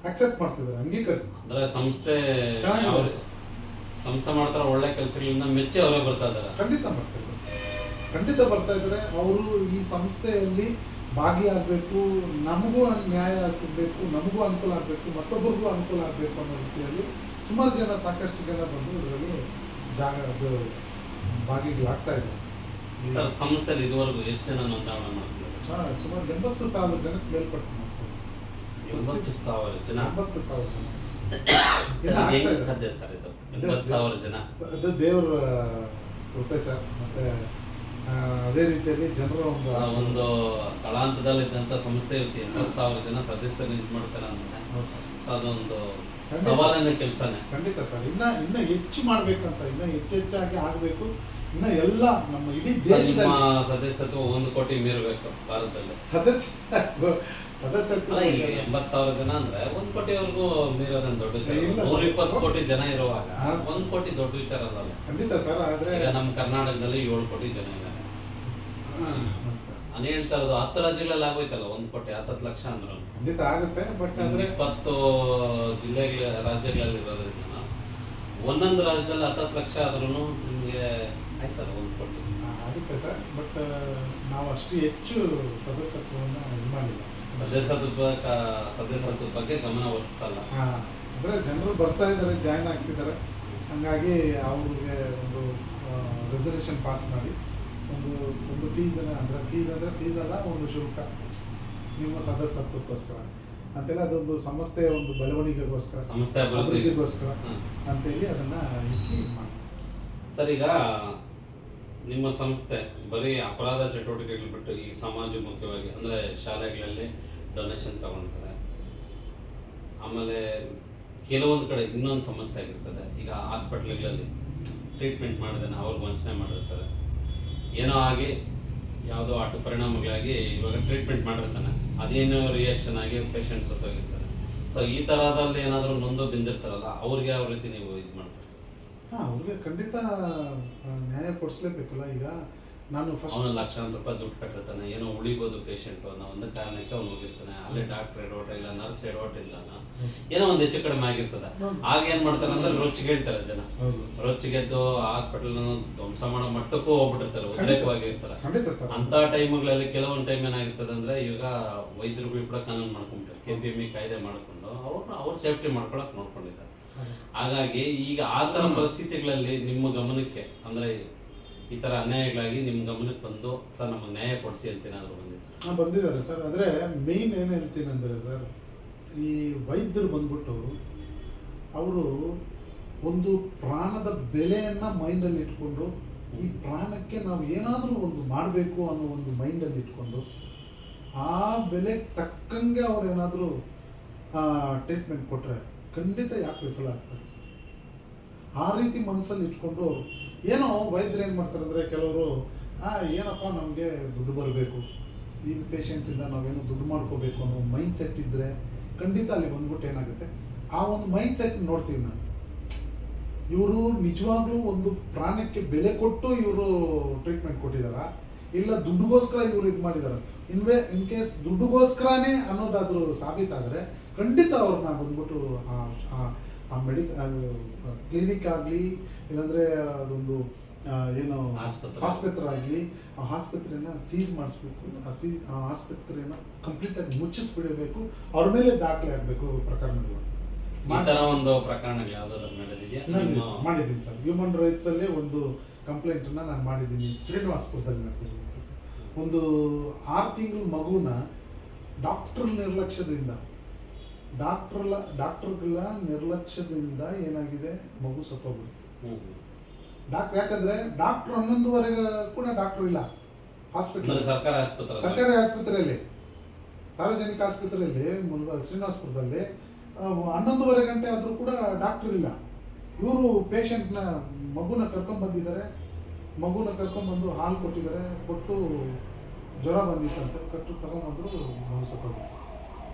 ಅಕ್ಸೆಪ್ಟ್ ಮಾಡ್ತಿದ್ದಾರೆ, ಅಂಗೀಕರಿಸಿ. ಅಂದ್ರೆ ಸಂಸ್ಥೆ ಮಾಡ್ತಾರ ಒಳ್ಳೆ ಕೆಲಸಗಳಿಂದ ಮೆಚ್ಚಿ ಅವರೇ ಬರ್ತಾ ಇದ್ದಾರೆ. ಖಂಡಿತ ಬರ್ತಾ ಇದ್ದಾರೆ. ಅವರು ಈ ಸಂಸ್ಥೆಯಲ್ಲಿ ಭಾಗಿಯಾಗಬೇಕು, ನಮಗೂ ನ್ಯಾಯ ಸಿಗಬೇಕು, ನಮಗೂ ಅನುಕೂಲ ಆಗಬೇಕು, ಮತ್ತೊಬ್ಬರಿಗೂ ಅನುಕೂಲ ಆಗಬೇಕು ಅನ್ನೋ ರೀತಿಯಲ್ಲಿ ಸಾಕಷ್ಟು ಜನ ಬಂದು ಇದರಲ್ಲಿ ಭಾಗಿಗಳಾಗ್ತಾ ಇದ್ದಾರೆ. ಸರ್ ಸಂಸ್ಥೆಯಲ್ಲಿ ಇದುವರೆಗೂ ಎಷ್ಟು ಜನ ನೋಂದಣಿ ಮಾಡ್ತಿದ್ದಾರೆ? ಸುಮಾರು 80,000 ಜನಕ್ಕೆ ಮೇಲ್ಪಟ್ಟು ಮಾಡ್ತಾರೆ. 80,000 ಜನ. 80,000 ಜನ. ಸಾಧ್ಯ ಸರ್ ಇದು 80,000 ಜನ? ಅದು ದೇವರ ಕೃಪೆ ಸರ್. ಮತ್ತೆ ಅದೇ ರೀತಿಯಲ್ಲಿ ಜನರ ಒಂದು ತಳಾಂತದಲ್ಲಿದ್ದಂಥ ಸಂಸ್ಥೆ 80,000 ಜನ ಸದಸ್ಯರು ಇದು ಮಾಡ್ತಾರೆ ಅಂದ್ರೆ ಅದೊಂದು ಸವಾಲಿನ ಕೆಲಸನೇ. ಖಂಡಿತ ಸರ್. ಇನ್ನ ಹೆಚ್ಚು ಮಾಡ್ಬೇಕಂತ, ಇನ್ನ ಹೆಚ್ಚಾಗಿ ಆಗಬೇಕು. ಇನ್ನ ಎಲ್ಲ ನಮ್ಮ ಇಡೀ ದೇಶದ ಸದಸ್ಯತ್ವ 1 ಕೋಟಿ ಮೀರಬೇಕು ಭಾರತದಲ್ಲಿ. ಸದಸ್ಯತ್ವ 80,000 ಜನ ಅಂದ್ರೆ 1 ಕೋಟಿವರೆಗೂ ಮೀರೋದನ್ನ ದೊಡ್ಡ ವಿಚಾರ. 120 ಕೋಟಿ ಜನ ಇರುವಾಗ 1 ಕೋಟಿ ದೊಡ್ಡ ವಿಚಾರ ಅಲ್ಲ. ಖಂಡಿತ ಸರ್. ಆದ್ರೆ ಈಗ ನಮ್ಮ ಕರ್ನಾಟಕದಲ್ಲಿ 7 ಕೋಟಿ ಜನ ಇದ್ದಾರೆ. ನಾನು ಹೇಳ್ತಾ ಇರೋದು 10 ರಾಜ್ಯಗಳಲ್ಲಿ ಆಗೋಯ್ತಲ್ಲ 1 ಕೋಟಿ 10 ಲಕ್ಷ ಅಂದ್ರೆ ಖಂಡಿತ ಆಗುತ್ತೆ. ಬಟ್ ಅಂದ್ರೆ 20 ರಾಜ್ಯಗಳಲ್ಲಿ ಇರೋದ್ರಿಂದ ಒಂದೊಂದು ರಾಜ್ಯದಲ್ಲಿ 10 ಲಕ್ಷ ಆದ್ರೂ ನಿಮಗೆ ಆಯ್ತಲ್ಲ 1 ಕೋಟಿ ಆಗುತ್ತೆ ಸರ್. ಬಟ್ ನಾವು ಅಷ್ಟು ಹೆಚ್ಚು ಸದಸ್ಯತ್ವವನ್ನು ಇದು ಮಾಡಿಲ್ಲ. ಸದಸ್ಯತ್ವದ ಬಗ್ಗೆ ಗಮನ ಹರಿಸ್ತಲ್ಲ. ಅಂದರೆ ಜನರು ಬರ್ತಾ ಇದ್ದಾರೆ, ಜಾಯ್ನ್ ಆಗ್ತಿದ್ದಾರೆ. ಹಾಗಾಗಿ ಅವ್ರಿಗೆ ಒಂದು ರೆಸಲ್ಯೂಷನ್ ಪಾಸ್ ಮಾಡಿ ಒಂದು ಫೀಸನ್ನು, ಅಂದರೆ ಫೀಸ್ ಅಲ್ಲ, ಒಂದು ಶುಲ್ಕ ನಿಮ್ಮ ಸದಸ್ಯತ್ವಕ್ಕೋಸ್ಕರ ಅಂತೆಲ್ಲ, ಅದೊಂದು ಸಂಸ್ಥೆಯ ಒಂದು ಬೆಳವಣಿಗೆಗೋಸ್ಕರ, ಸಂಸ್ಥೆ ಅಭಿವೃದ್ಧಿಗೋಸ್ಕರ ಅಂತೇಳಿ ಅದನ್ನು ಇಕ್ಕಿ ಮಾಡಿ. ಸರ್ ಈಗ ನಿಮ್ಮ ಸಂಸ್ಥೆ ಬರೀ ಅಪರಾಧ ಚಟುವಟಿಕೆಗಳು ಬಿಟ್ಟು ಈ ಸಮಾಜಮುಖವಾಗಿ ಅಂದರೆ ಶಾಲೆಗಳಲ್ಲಿ ಡೊನೇಷನ್ ತಗೊಳ್ತಾರೆ, ಆಮೇಲೆ ಕೆಲವೊಂದು ಕಡೆ ಇನ್ನೊಂದು ಸಮಸ್ಯೆ ಆಗಿರ್ತದೆ. ಈಗ ಹಾಸ್ಪಿಟ್ಲ್ಗಳಲ್ಲಿ ಟ್ರೀಟ್ಮೆಂಟ್ ಮಾಡಿದಾನೆ ಅವ್ರಿಗೆ ವಂಚನೆ ಮಾಡಿರ್ತಾರೆ, ಏನೋ ಆಗಿ ಯಾವುದೋ ಅಡ್ಡ ಪರಿಣಾಮಗಳಾಗಿ ಇವಾಗ ಟ್ರೀಟ್ಮೆಂಟ್ ಮಾಡಿರ್ತಾನೆ, ಅದೇನೋ ರಿಯಾಕ್ಷನ್ ಆಗಿ ಪೇಷಂಟ್ಸ್ ಹೊತ್ತೋಗಿರ್ತಾರೆ. ಸೊ ಈ ಥರದಲ್ಲಿ ಏನಾದರೂ ನೊಂದು ಬಿಂದಿರ್ತಾರಲ್ಲ ಅವ್ರಿಗೆ ಯಾವ ರೀತಿ ನೀವು ಇದು ಮಾಡ್ತಾರೆ? ಅವ್ರಿಗೆ ಖಂಡಿತ ನ್ಯಾಯ ಕೊಡಿಸ್ಲೇಬೇಕಲ್ಲ. ಈಗ ನಾನು ಅವನು ಲಕ್ಷಾಂತರ ರೂಪಾಯಿ ದುಡ್ಡು ಕಟ್ಟಿರ್ತಾನೆ, ಏನೋ ಉಳಿಬೋದು ಪೇಷಂಟು ಅನ್ನೋ ಒಂದು ಕಾರಣಕ್ಕೆ ಅವ್ನು ಹೋಗಿರ್ತಾನೆ. ಅಲ್ಲಿ ಡಾಕ್ಟರ್ ಎಡವಟ ಇಲ್ಲ, ನರ್ಸ್ ಎಡವಟ ಇಲ್ಲ, ಏನೋ ಒಂದು ಹೆಚ್ಚು ಕಡಿಮೆ ಆಗಿರ್ತದೆ. ಆಗ ಏನ್ ಮಾಡ್ತಾರೆ ಅಂದ್ರೆ ರೊಚ್ಚಿಗೆ ಹೇಳ್ತಾರೆ ಜನ, ರೊಚ್ಚಿಗೆದ್ದು ಹಾಸ್ಪಿಟಲ್ ಧ್ವಂಸ ಮಾಡೋ ಮಟ್ಟಕ್ಕೂ ಹೋಗ್ಬಿಟ್ಟಿರ್ತಾರೆ, ಉದ್ರೇಕವಾಗಿರ್ತಾರೆ. ಅಂತ ಟೈಮ್ಗಳಲ್ಲಿ ಕೆಲವೊಂದು ಟೈಮ್ ಏನಾಗಿರ್ತದೆ ಅಂದ್ರೆ ಈಗ ವೈದ್ಯರುಗಳು ಕೂಡ ಕಾನೂನು ಮಾಡ್ಕೊಂಡ್ಬಿಟ್ಟಾರೆ, KPME ಕಾಯ್ದೆ ಮಾಡ್ಕೊಂಡು ಅವ್ರು ಸೇಫ್ಟಿ ಮಾಡ್ಕೊಳಕ್ ನೋಡ್ಕೊಂಡಿದ್ದಾರೆ. ಹಾಗಾಗಿ ಈಗ ಆ ಥರ ಪರಿಸ್ಥಿತಿಗಳಲ್ಲಿ ನಿಮ್ಮ ಗಮನಕ್ಕೆ ಅಂದ್ರೆ ಈ ಥರ ಅನ್ಯಾಯಗಳಾಗಿ ನಿಮ್ಮ ಗಮನಕ್ಕೆ ಬಂದು ಸರ್ ನಮಗೆ ನ್ಯಾಯ ಕೊಡಿಸಿ ಅಂತ ಏನಾದರೂ ಬಂದಿದ್ದಾರೆ ಸರ್. ಆದರೆ ಮೇಯ್ನ್ ಏನು ಹೇಳ್ತೀನಿ ಅಂದರೆ ಸರ್, ಈ ವೈದ್ಯರು ಬಂದ್ಬಿಟ್ಟು ಅವರು ಒಂದು ಪ್ರಾಣದ ಬೆಲೆಯನ್ನು ಮೈಂಡಲ್ಲಿ ಇಟ್ಕೊಂಡು, ಈ ಪ್ರಾಣಕ್ಕೆ ನಾವು ಏನಾದರೂ ಒಂದು ಮಾಡಬೇಕು ಅನ್ನೋ ಒಂದು ಮೈಂಡಲ್ಲಿ ಇಟ್ಕೊಂಡು, ಆ ಬೆಲೆಗೆ ತಕ್ಕಂಗೆ ಅವ್ರು ಏನಾದರೂ ಟ್ರೀಟ್ಮೆಂಟ್ ಕೊಟ್ಟರೆ ಖಂಡಿತ ಯಾಕೆ ವಿಫಲ ಆಗ್ತಾರೆ ಸರ್. ಆ ರೀತಿ ಮನಸ್ಸಲ್ಲಿ ಇಟ್ಕೊಂಡು ಏನೋ ವೈದ್ಯರು ಏನು ಮಾಡ್ತಾರೆ ಅಂದರೆ, ಕೆಲವರು ಏನಪ್ಪ ನಮಗೆ ದುಡ್ಡು ಬರಬೇಕು, ಈ ಪೇಷಂಟಿಂದ ನಾವೇನು ದುಡ್ಡು ಮಾಡ್ಕೋಬೇಕು ಅನ್ನೋ ಮೈಂಡ್ ಸೆಟ್ ಇದ್ದರೆ ಖಂಡಿತ ಅಲ್ಲಿ ಬಂದ್ಬಿಟ್ಟು ಏನಾಗುತ್ತೆ, ಆ ಒಂದು ಮೈಂಡ್ ಸೆಟ್ ನೋಡ್ತೀವಿ ನಾವು. ಇವರು ನಿಜವಾಗ್ಲೂ ಒಂದು ಪ್ರಾಣಕ್ಕೆ ಬೆಲೆ ಕೊಟ್ಟು ಇವರು ಟ್ರೀಟ್ಮೆಂಟ್ ಕೊಟ್ಟಿದ್ದಾರಾ, ಇಲ್ಲ ದುಡ್ಡುಗೋಸ್ಕರ ಇವರು ಇದು ಮಾಡಿದಾರ. ಇನ್ ಕೇಸ್ ದುಡ್ಡುಗೋಸ್ಕರನೇ ಅನ್ನೋದಾದರೂ ಸಾಬೀತಾದರೆ ಖಂಡಿತ ಅವ್ರನ್ನ ಬಂದ್ಬಿಟ್ಟು ಆ ಕ್ಲಿನಿಕ್ ಆಗಲಿ, ಇಲ್ಲಾಂದರೆ ಅದೊಂದು ಏನು ಆಸ್ಪತ್ರೆ ಆಗಲಿ, ಆ ಆಸ್ಪತ್ರೆನ ಸೀಸ್ ಮಾಡಿಸ್ಬೇಕು, ಆ ಆಸ್ಪತ್ರೆನ ಕಂಪ್ಲೀಟಾಗಿ ಮುಚ್ಚಿಸ್ಬಿಡಬೇಕು, ಅವ್ರ ಮೇಲೆ ದಾಖಲೆ ಆಗಬೇಕು ಪ್ರಕರಣಗಳು. ಈ ತರ ಒಂದು ಪ್ರಕರಣಗಳು ಯಾವ್ದಾದ್ರು ನಡೆದಿದೆಯಾ? ಮಾಡಿದ್ದೀನಿ ಸರ್. ಹ್ಯೂಮನ್ ರೈಟ್ಸ್ ಅಲ್ಲೇ ಒಂದು ಕಂಪ್ಲೇಂಟನ್ನು ನಾನು ಮಾಡಿದ್ದೀನಿ. ಶ್ರೀನಿವಾಸಪುರದಲ್ಲಿ ನಡೆದಿರುವಂಥದ್ದು ಒಂದು 6 ತಿಂಗಳ ಮಗುನ ಡಾಕ್ಟರ್ಗಳ ನಿರ್ಲಕ್ಷ್ಯದಿಂದ ಏನಾಗಿದೆ, ಮಗು ಸತ್ತೋಗ್ಬಿಡ್ತು. ಯಾಕಂದ್ರೆ ಡಾಕ್ಟರ್ 11:30 ಕೂಡ ಡಾಕ್ಟರ್ ಇಲ್ಲ ಹಾಸ್ಪಿಟಲ್, ಸರ್ಕಾರಿ ಆಸ್ಪತ್ರೆಯಲ್ಲಿ, ಸಾರ್ವಜನಿಕ ಆಸ್ಪತ್ರೆಯಲ್ಲಿ ಶ್ರೀನಿವಾಸಪುರದಲ್ಲಿ 11:30 ಗಂಟೆ ಆದರೂ ಕೂಡ ಡಾಕ್ಟರ್ ಇಲ್ಲ. ಇವರು ಪೇಷಂಟ್ನ ಮಗುನ ಕರ್ಕೊಂಡ್ಬಂದಿದ್ದಾರೆ, ಮಗುನ ಕರ್ಕೊಂಡ್ಬಂದು ಹಾಲು ಕೊಟ್ಟಿದ್ದಾರೆ, ಕೊಟ್ಟು ಜ್ವರ ಬಂದಿತ್ತಂತೆ, ತಗೊಂಡ್ಬಂದ್ರು, ಮಗು ಸತ್ತೋಗ್ಬಿಟ್ಟು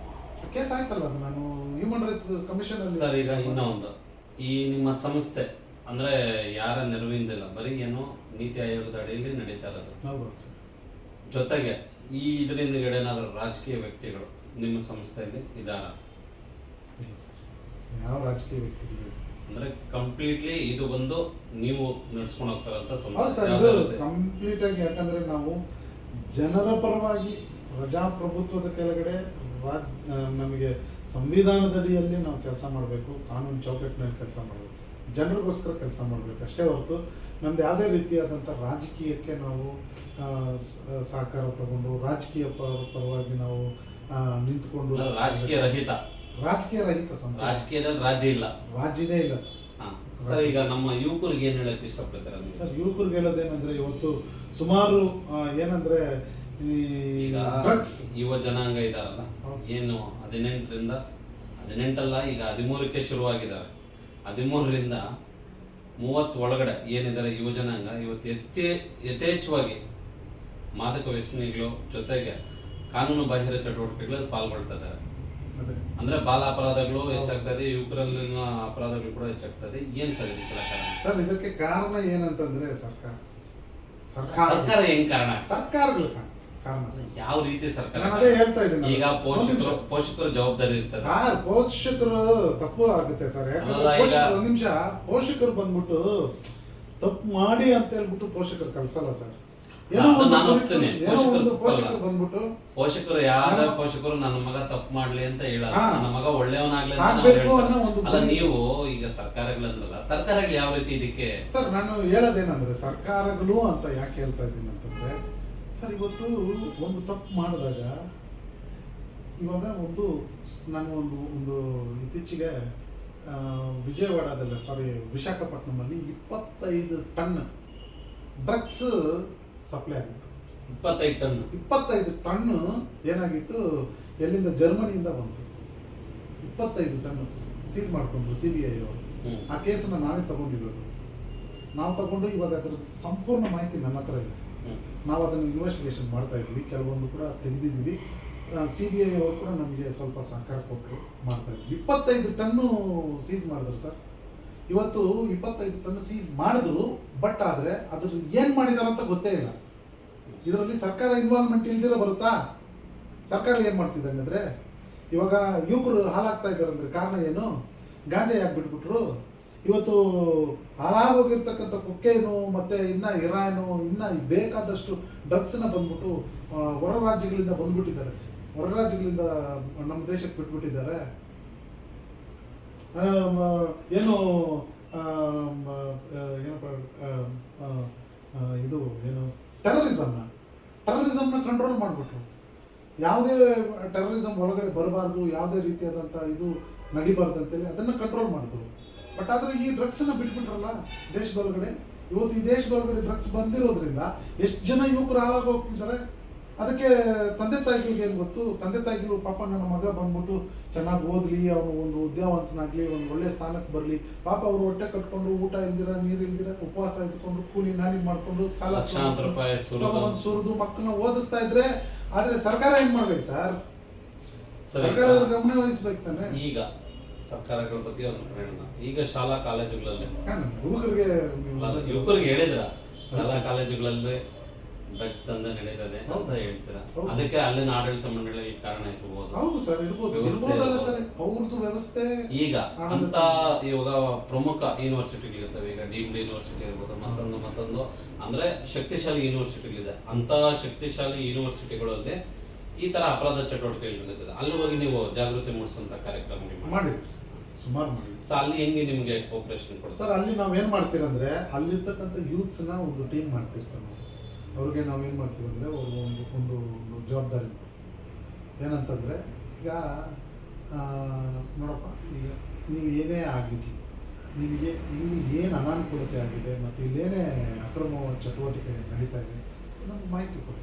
ಕೇಸ್ ಆಯ್ತಲ್ಲ. ಅದು ನಾನು ಹ್ಯೂಮನ್ ರೈಟ್ಸ್ ಕಮಿಷನ್ ಅಲ್ಲಿ. ಸರ್, ಈಗ ಇನ್ನೊಂದು, ಈ ನಿಮ್ಮ ಸಂಸ್ಥೆ ಅಂದ್ರೆ ಯಾರ ನೆರವಿಂದಿಲ್ಲ, ಬರೀ ಏನೋ ನೀತಿ ಆಯೋಗದ ಅಡಿಯಲ್ಲಿ ನಡೀತಾ ಇರೋದು. ಜೊತೆಗೆ ಈ ಇದರಿಂದ ಏನಾದರೂ ರಾಜಕೀಯ ವ್ಯಕ್ತಿಗಳು ನಿಮ್ಮ ಸಂಸ್ಥೆಯಲ್ಲಿ ಇದ್ದಾರ? ಯಾವ ರಾಜಕೀಯ ವ್ಯಕ್ತಿಗಳು ಅಂದ್ರೆ ಕಂಪ್ಲೀಟ್ಲಿ ಇದು ಬಂದು ನೀವು ನಡ್ಸ್ಕೊಂಡು ಹೋಗ್ತಾರಂತ ಕಂಪ್ಲೀಟ್ ಆಗಿ. ಯಾಕಂದ್ರೆ ನಾವು ಜನರ ಪರವಾಗಿ ಪ್ರಜಾಪ್ರಭುತ್ವದ ಕೆಳಗಡೆ ನಮಗೆ ಸಂವಿಧಾನದಡಿಯಲ್ಲಿ ನಾವು ಕೆಲಸ ಮಾಡಬೇಕು, ಕಾನೂನು ಚೌಕಟ್ಟಿನಲ್ಲಿ ಕೆಲಸ ಮಾಡಬೇಕು, ಜನರಿಗೋಸ್ಕರ ಕೆಲಸ ಮಾಡಬೇಕು ಅಷ್ಟೇ ಹೊರತು ನಮ್ದು ಯಾವುದೇ ರೀತಿಯಾದಂಥ ರಾಜಕೀಯಕ್ಕೆ ನಾವು ಸಹಕಾರ ತಗೊಂಡು ರಾಜಕೀಯ ಪರವಾಗಿ ನಾವು ನಿಂತ್ಕೊಂಡು ರಾಜಕೀಯ ರಹಿತ ರಾಜಕೀಯದಲ್ಲಿ ರಾಜ್ಯನೇ ಇಲ್ಲ ಸರ್. ಈಗ ನಮ್ಮ ಯುವಕರಿಗೆ ಏನ್ ಹೇಳಕ್ ಇಷ್ಟಪಡ್ತಾರೆ ಸರ್? ಯುವಕರಿಗೆ ಹೇಳೋದೇನಂದ್ರೆ, ಇವತ್ತು ಸುಮಾರು ಏನಂದ್ರೆ ಈಗ ಡ್ರಗ್ಸ್ ಯುವ ಜನಾಂಗ ಇದಾರಲ್ಲ, ಏನು 18 ಅಲ್ಲ, ಈಗ 13ಕ್ಕೆ ಶುರುವಾಗಿದ್ದಾರೆ. 13ರಿಂದ 30 ಒಳಗಡೆ ಏನಿದ್ದಾರೆ ಯುವ ಜನಾಂಗ ಇವತ್ತು ಯಥೇಚ್ಛವಾಗಿ ಮಾದಕ ವ್ಯಸನಿಗಳು ಜೊತೆಗೆ ಕಾನೂನು ಬಾಹಿರ ಚಟುವಟಿಕೆಗಳಲ್ಲಿ ಪಾಲ್ಗೊಳ್ತಾ ಇದ್ದಾರೆ. ಅಂದ್ರೆ ಬಾಲ ಅಪರಾಧಗಳು ಹೆಚ್ಚಾಗ್ತಾ ಇದೆ, ಯುವಕರಲ್ಲಿನ ಅಪರಾಧಗಳು ಕೂಡ ಹೆಚ್ಚಾಗ್ತಾ ಇದೆ. ಏನ್ ಸರ್ ಇದಕ್ಕೆಲ್ಲ ಕಾರಣ? ಸರ್, ಇದಕ್ಕೆ ಕಾರಣ ಏನಂತಂದ್ರೆ ಸರ್ಕಾರ ಏನ್ ಕಾರಣ? ಸರ್ಕಾರಗಳು ಕಾರಣ. ಯಾವ ರೀತಿ ಸರ್ಕಾರ? ಅದೇ ಹೇಳ್ತಾ ಇದ್ದೀನಿ. ಈಗ ಪೋಷಕರು ಜವಾಬ್ದಾರಿ ಇರ್ತಾರೆ ಸರ್. ಪೋಷಕರು ತಪ್ಪು ಆಗುತ್ತೆ ಸರ್. ಒಂದ್ ನಿಮಿಷ, ಪೋಷಕರು ಬಂದ್ಬಿಟ್ಟು ತಪ್ಪು ಮಾಡಿ ಅಂತ ಹೇಳ್ಬಿಟ್ಟು ಪೋಷಕರು ಕಳ್ಸಲ್ಲ ಸರ್. ಪೋಷಕರು ಬಂದ್ಬಿಟ್ಟು ಪೋಷಕರು ನನ್ನ ಮಗ ತಪ್ಪು ಮಾಡ್ಲಿ ಅಂತ ಹೇಳಲ್ಲ, ನನ್ನ ಮಗ ಒಳ್ಳೆಯವನಾಗ್ಲಿ ಅಲ್ಲ. ನೀವು ಈಗ ಸರ್ಕಾರಗಳಂದ್ರಲ್ಲ, ಸರ್ಕಾರಗಳು ಯಾವ ರೀತಿ ಇದಕ್ಕೆ? ಸರ್, ನಾನು ಹೇಳೋದೇನಂದ್ರೆ ಸರ್ಕಾರಗಳು ಅಂತ ಯಾಕೆ ಹೇಳ್ತಾ ಇದ್ದೀನಿ ಅಂತಂದ್ರೆ, ಸರ್ ಇವತ್ತು ಒಂದು ತಪ್ಪು ಮಾಡಿದಾಗ, ಇವಾಗ ನಾನು ಒಂದು ಇತ್ತೀಚೆಗೆ ವಿಶಾಖಪಟ್ಟಣಮಲ್ಲಿ 25 ಟನ್ ಡ್ರಗ್ಸ್ ಸಪ್ಲೈ ಆಗಿತ್ತು. 25 ಟನ್ ಏನಾಗಿತ್ತು, ಎಲ್ಲಿಂದ? ಜರ್ಮನಿಯಿಂದ ಬಂತು. 25 ಟನ್ ಸೀಸ್ ಮಾಡ್ಕೊಂಡ್ರು CBI ಅವರು. ಆ ಕೇಸನ್ನ ನಾವೇ ತಗೊಂಡಿರೋದು. ನಾವು ತಗೊಂಡು ಇವಾಗ ಅದ್ರ ಸಂಪೂರ್ಣ ಮಾಹಿತಿ ನನ್ನ ಹತ್ರ ಇದೆ. ನಾವು ಅದನ್ನು ಇನ್ವೆಸ್ಟಿಗೇಷನ್ ಮಾಡ್ತಾ ಇದ್ವಿ, ಕೆಲವೊಂದು ಕೂಡ ತೆಗೆದಿದ್ವಿ. CBI ಅವರು ಕೂಡ ನಮಗೆ ಸ್ವಲ್ಪ ಸಹಕಾರ ಕೊಟ್ಟರು, ಮಾಡ್ತಾ ಇದ್ವಿ. 25 ಟನ್ನು ಸೀಸ್ ಮಾಡಿದ್ರು ಸರ್. ಇವತ್ತು 25 ಟನ್ ಸೀಸ್ ಮಾಡಿದ್ರು, ಬಟ್ ಆದರೆ ಅದ್ರ ಏನು ಮಾಡಿದಾರಂತ ಗೊತ್ತೇ ಇಲ್ಲ. ಇದರಲ್ಲಿ ಸರ್ಕಾರ ಇನ್ವಾಲ್ವ್ಮೆಂಟ್ ಇಲ್ದಿರ ಬರುತ್ತಾ? ಸರ್ಕಾರ ಏನು ಮಾಡ್ತಿದ್ದಂಗಂದ್ರೆ, ಇವಾಗ ಯುವಕರು ಹಾಲಾಗ್ತಾ ಇದ್ದಾರೆ ಅಂದ್ರೆ ಕಾರಣ ಏನು? ಗಾಂಜಾ ಯಾಕೆ ಬಿಟ್ಬಿಟ್ರು? ಇವತ್ತು ಹಾಳಾಗೋಗಿರ್ತಕ್ಕಂಥ ಕೊಕೇನು ಮತ್ತೆ ಇನ್ನ ಹೆರಾಯಿನು, ಇನ್ನ ಬೇಕಾದಷ್ಟು ಡ್ರಗ್ಸ್ನ ಬಂದ್ಬಿಟ್ಟು ಹೊರ ರಾಜ್ಯಗಳಿಂದ ಬಂದ್ಬಿಟ್ಟಿದ್ದಾರೆ, ಹೊರ ರಾಜ್ಯಗಳಿಂದ ನಮ್ಮ ದೇಶಕ್ಕೆ ಬಿಟ್ಬಿಟ್ಟಿದ್ದಾರೆ. ಏನು ಇದು ಏನು ಟೆರರಿಸಮ್ನ ಕಂಟ್ರೋಲ್ ಮಾಡಿಬಿಟ್ರು. ಯಾವುದೇ ಟೆರರಿಸಮ್ ಒಳಗಡೆ ಬರಬಾರ್ದು, ಯಾವುದೇ ರೀತಿಯಾದಂಥ ಇದು ನಡಿಬಾರ್ದು ಅಂತೇಳಿ ಅದನ್ನು ಕಂಟ್ರೋಲ್ ಮಾಡಿದ್ರು. ಬಟ್ ಆದರೆ ಈ ಡ್ರಗ್ಸನ್ನು ಬಿಟ್ಬಿಟ್ರಲ್ಲ ದೇಶದೊಳಗಡೆ. ಇವತ್ತು ಈ ದೇಶದೊಳಗಡೆ ಡ್ರಗ್ಸ್ ಬಂದಿರೋದ್ರಿಂದ ಎಷ್ಟು ಜನ ಯುವಕರು ಹಾಳಾಗಿ ಹೋಗ್ತಿದ್ದಾರೆ. ಅದಕ್ಕೆ ತಂದೆ ತಾಯಿಗಳಿಗೆ ಏನು ಗೊತ್ತು, ತಂದೆ ತಾಯಿಗಳು ಪಾಪ ನನ್ನ ಮಗ ಬಂದ್ಬಿಟ್ಟು ಚೆನ್ನಾಗಿ ಓದಲಿ, ಅವನು ಒಂದು ವಿದ್ಯಾವಂತನಾಗಲಿ, ಒಂದು ಒಳ್ಳೆ ಸ್ಥಾನಕ್ಕೆ ಬರಲಿ, ಪಾಪ ಅವರು ಹೊಟ್ಟೆ ಕಟ್ಕೊಂಡು ಊಟ ಇಲ್ದಿರ ನೀರು ಇಲ್ದಿರ ಉಪವಾಸ ಇದ್ಕೊಂಡು ಕೂಲಿ ನಾಲಿ ಮಾಡ್ಕೊಂಡು ಸಾಲ ಲಕ್ಷಾಂತರ ರೂಪಾಯಿ ಸುರಿದು ಮಕ್ಕಳನ್ನ ಓದಿಸ್ತಾ ಇದ್ರೆ, ಆದ್ರೆ ಸರ್ಕಾರ ಏನ್ ಮಾಡ್ಬೇಕು ಸರ್? ಸರಿ, ಸರ್ಕಾರ ಗಮನ ವಹಿಸ್ಬೇಕು ತಾನೆ. ಈಗ ಸರ್ಕಾರಗಳ ಬಗ್ಗೆ ಒಂದು ಹೇಳೋಣ. ಈಗ ಶಾಲಾ ಕಾಲೇಜುಗಳಲ್ಲಿ ಯುವಕರಿಗೆ ಯುವಕರಿಗೆ ಹೇಳಿದ್ರ ಶಾಲಾ ಕಾಲೇಜುಗಳಲ್ಲಿ ಡ್ರಗ್ಸ್ ದಂಧೆ ನಡೀತದೆ ಅಂತ ಹೇಳ್ತೀರಾ, ಅದಕ್ಕೆ ಅಲ್ಲಿನ ಆಡಳಿತ ಮಂಡಳಿ ಕಾರಣ ಇರ್ಬೋದು. ಹೌದು ಸರ್, ಇರ್ಬೋದಲ್ಲ ಸರ್, ಅವ್ರದ್ದು ವ್ಯವಸ್ಥೆ. ಈಗ ಅಂತ ಇವಾಗ ಪ್ರಮುಖ ಯೂನಿವರ್ಸಿಟಿಗಳಿರ್ತವೆ, ಈಗ ಡೀಮ್ಡ್ ಯೂನಿವರ್ಸಿಟಿ ಇರ್ಬೋದು, ಮತ್ತೊಂದು ಅಂದ್ರೆ ಶಕ್ತಿಶಾಲಿ ಯೂನಿವರ್ಸಿಟಿಗಳಿದೆ. ಅಂತ ಶಕ್ತಿಶಾಲಿ ಯೂನಿವರ್ಸಿಟಿಗಳಲ್ಲಿ ಈ ತರ ಅಪರಾಧ ಚಟುವಟಿಕೆಗಳು ನಡೀತದೆ. ಅಲ್ಲಿ ಹೋಗಿ ನೀವು ಜಾಗೃತಿ ಮೂಡಿಸುವಂತ ಕಾರ್ಯಕ್ರಮ ಮಾಡಿದ್ವಿ, ಸುಮಾರು ಮಾಡಿದ್ವಿ. ಸೊ ಅಲ್ಲಿ ಹೆಂಗೆ ನಿಮ್ಗೆ ಕೋಪರೇಷನ್ ಕೊಡ್ತಾರೆ ಸರ್? ಅಲ್ಲಿ ನಾವೇನ್ ಮಾಡ್ತೀರಂದ್ರೆ, ಅಲ್ಲಿರ್ತಕ್ಕಂಥ ಯೂತ್ಸ್ನ ಒಂದು ಟೀಮ್ ಮಾಡ್ತೀವಿ ಸರ್ ನಾವು. ಅವ್ರಿಗೆ ನಾವೇನು ಮಾಡ್ತೀವಿ ಅಂದರೆ, ಒಂದು ಒಂದು ಒಂದು ಜವಾಬ್ದಾರಿ ಮಾಡ್ತೀವಿ. ಏನಂತಂದರೆ, ಈಗ ನೋಡಪ್ಪ, ಈಗ ನೀವು ಏನೇ ಆಗಿರಲಿ, ನಿಮಗೆ ಇಲ್ಲಿ ಏನು ಅನಾನುಕೂಲತೆ ಆಗಿದೆ ಮತ್ತು ಇಲ್ಲೇನೇ ಅಕ್ರಮ ಚಟುವಟಿಕೆ ನಡೀತಾ ಇದೆ, ನಮ್ಗೆ ಮಾಹಿತಿ ಕೊಡಿ,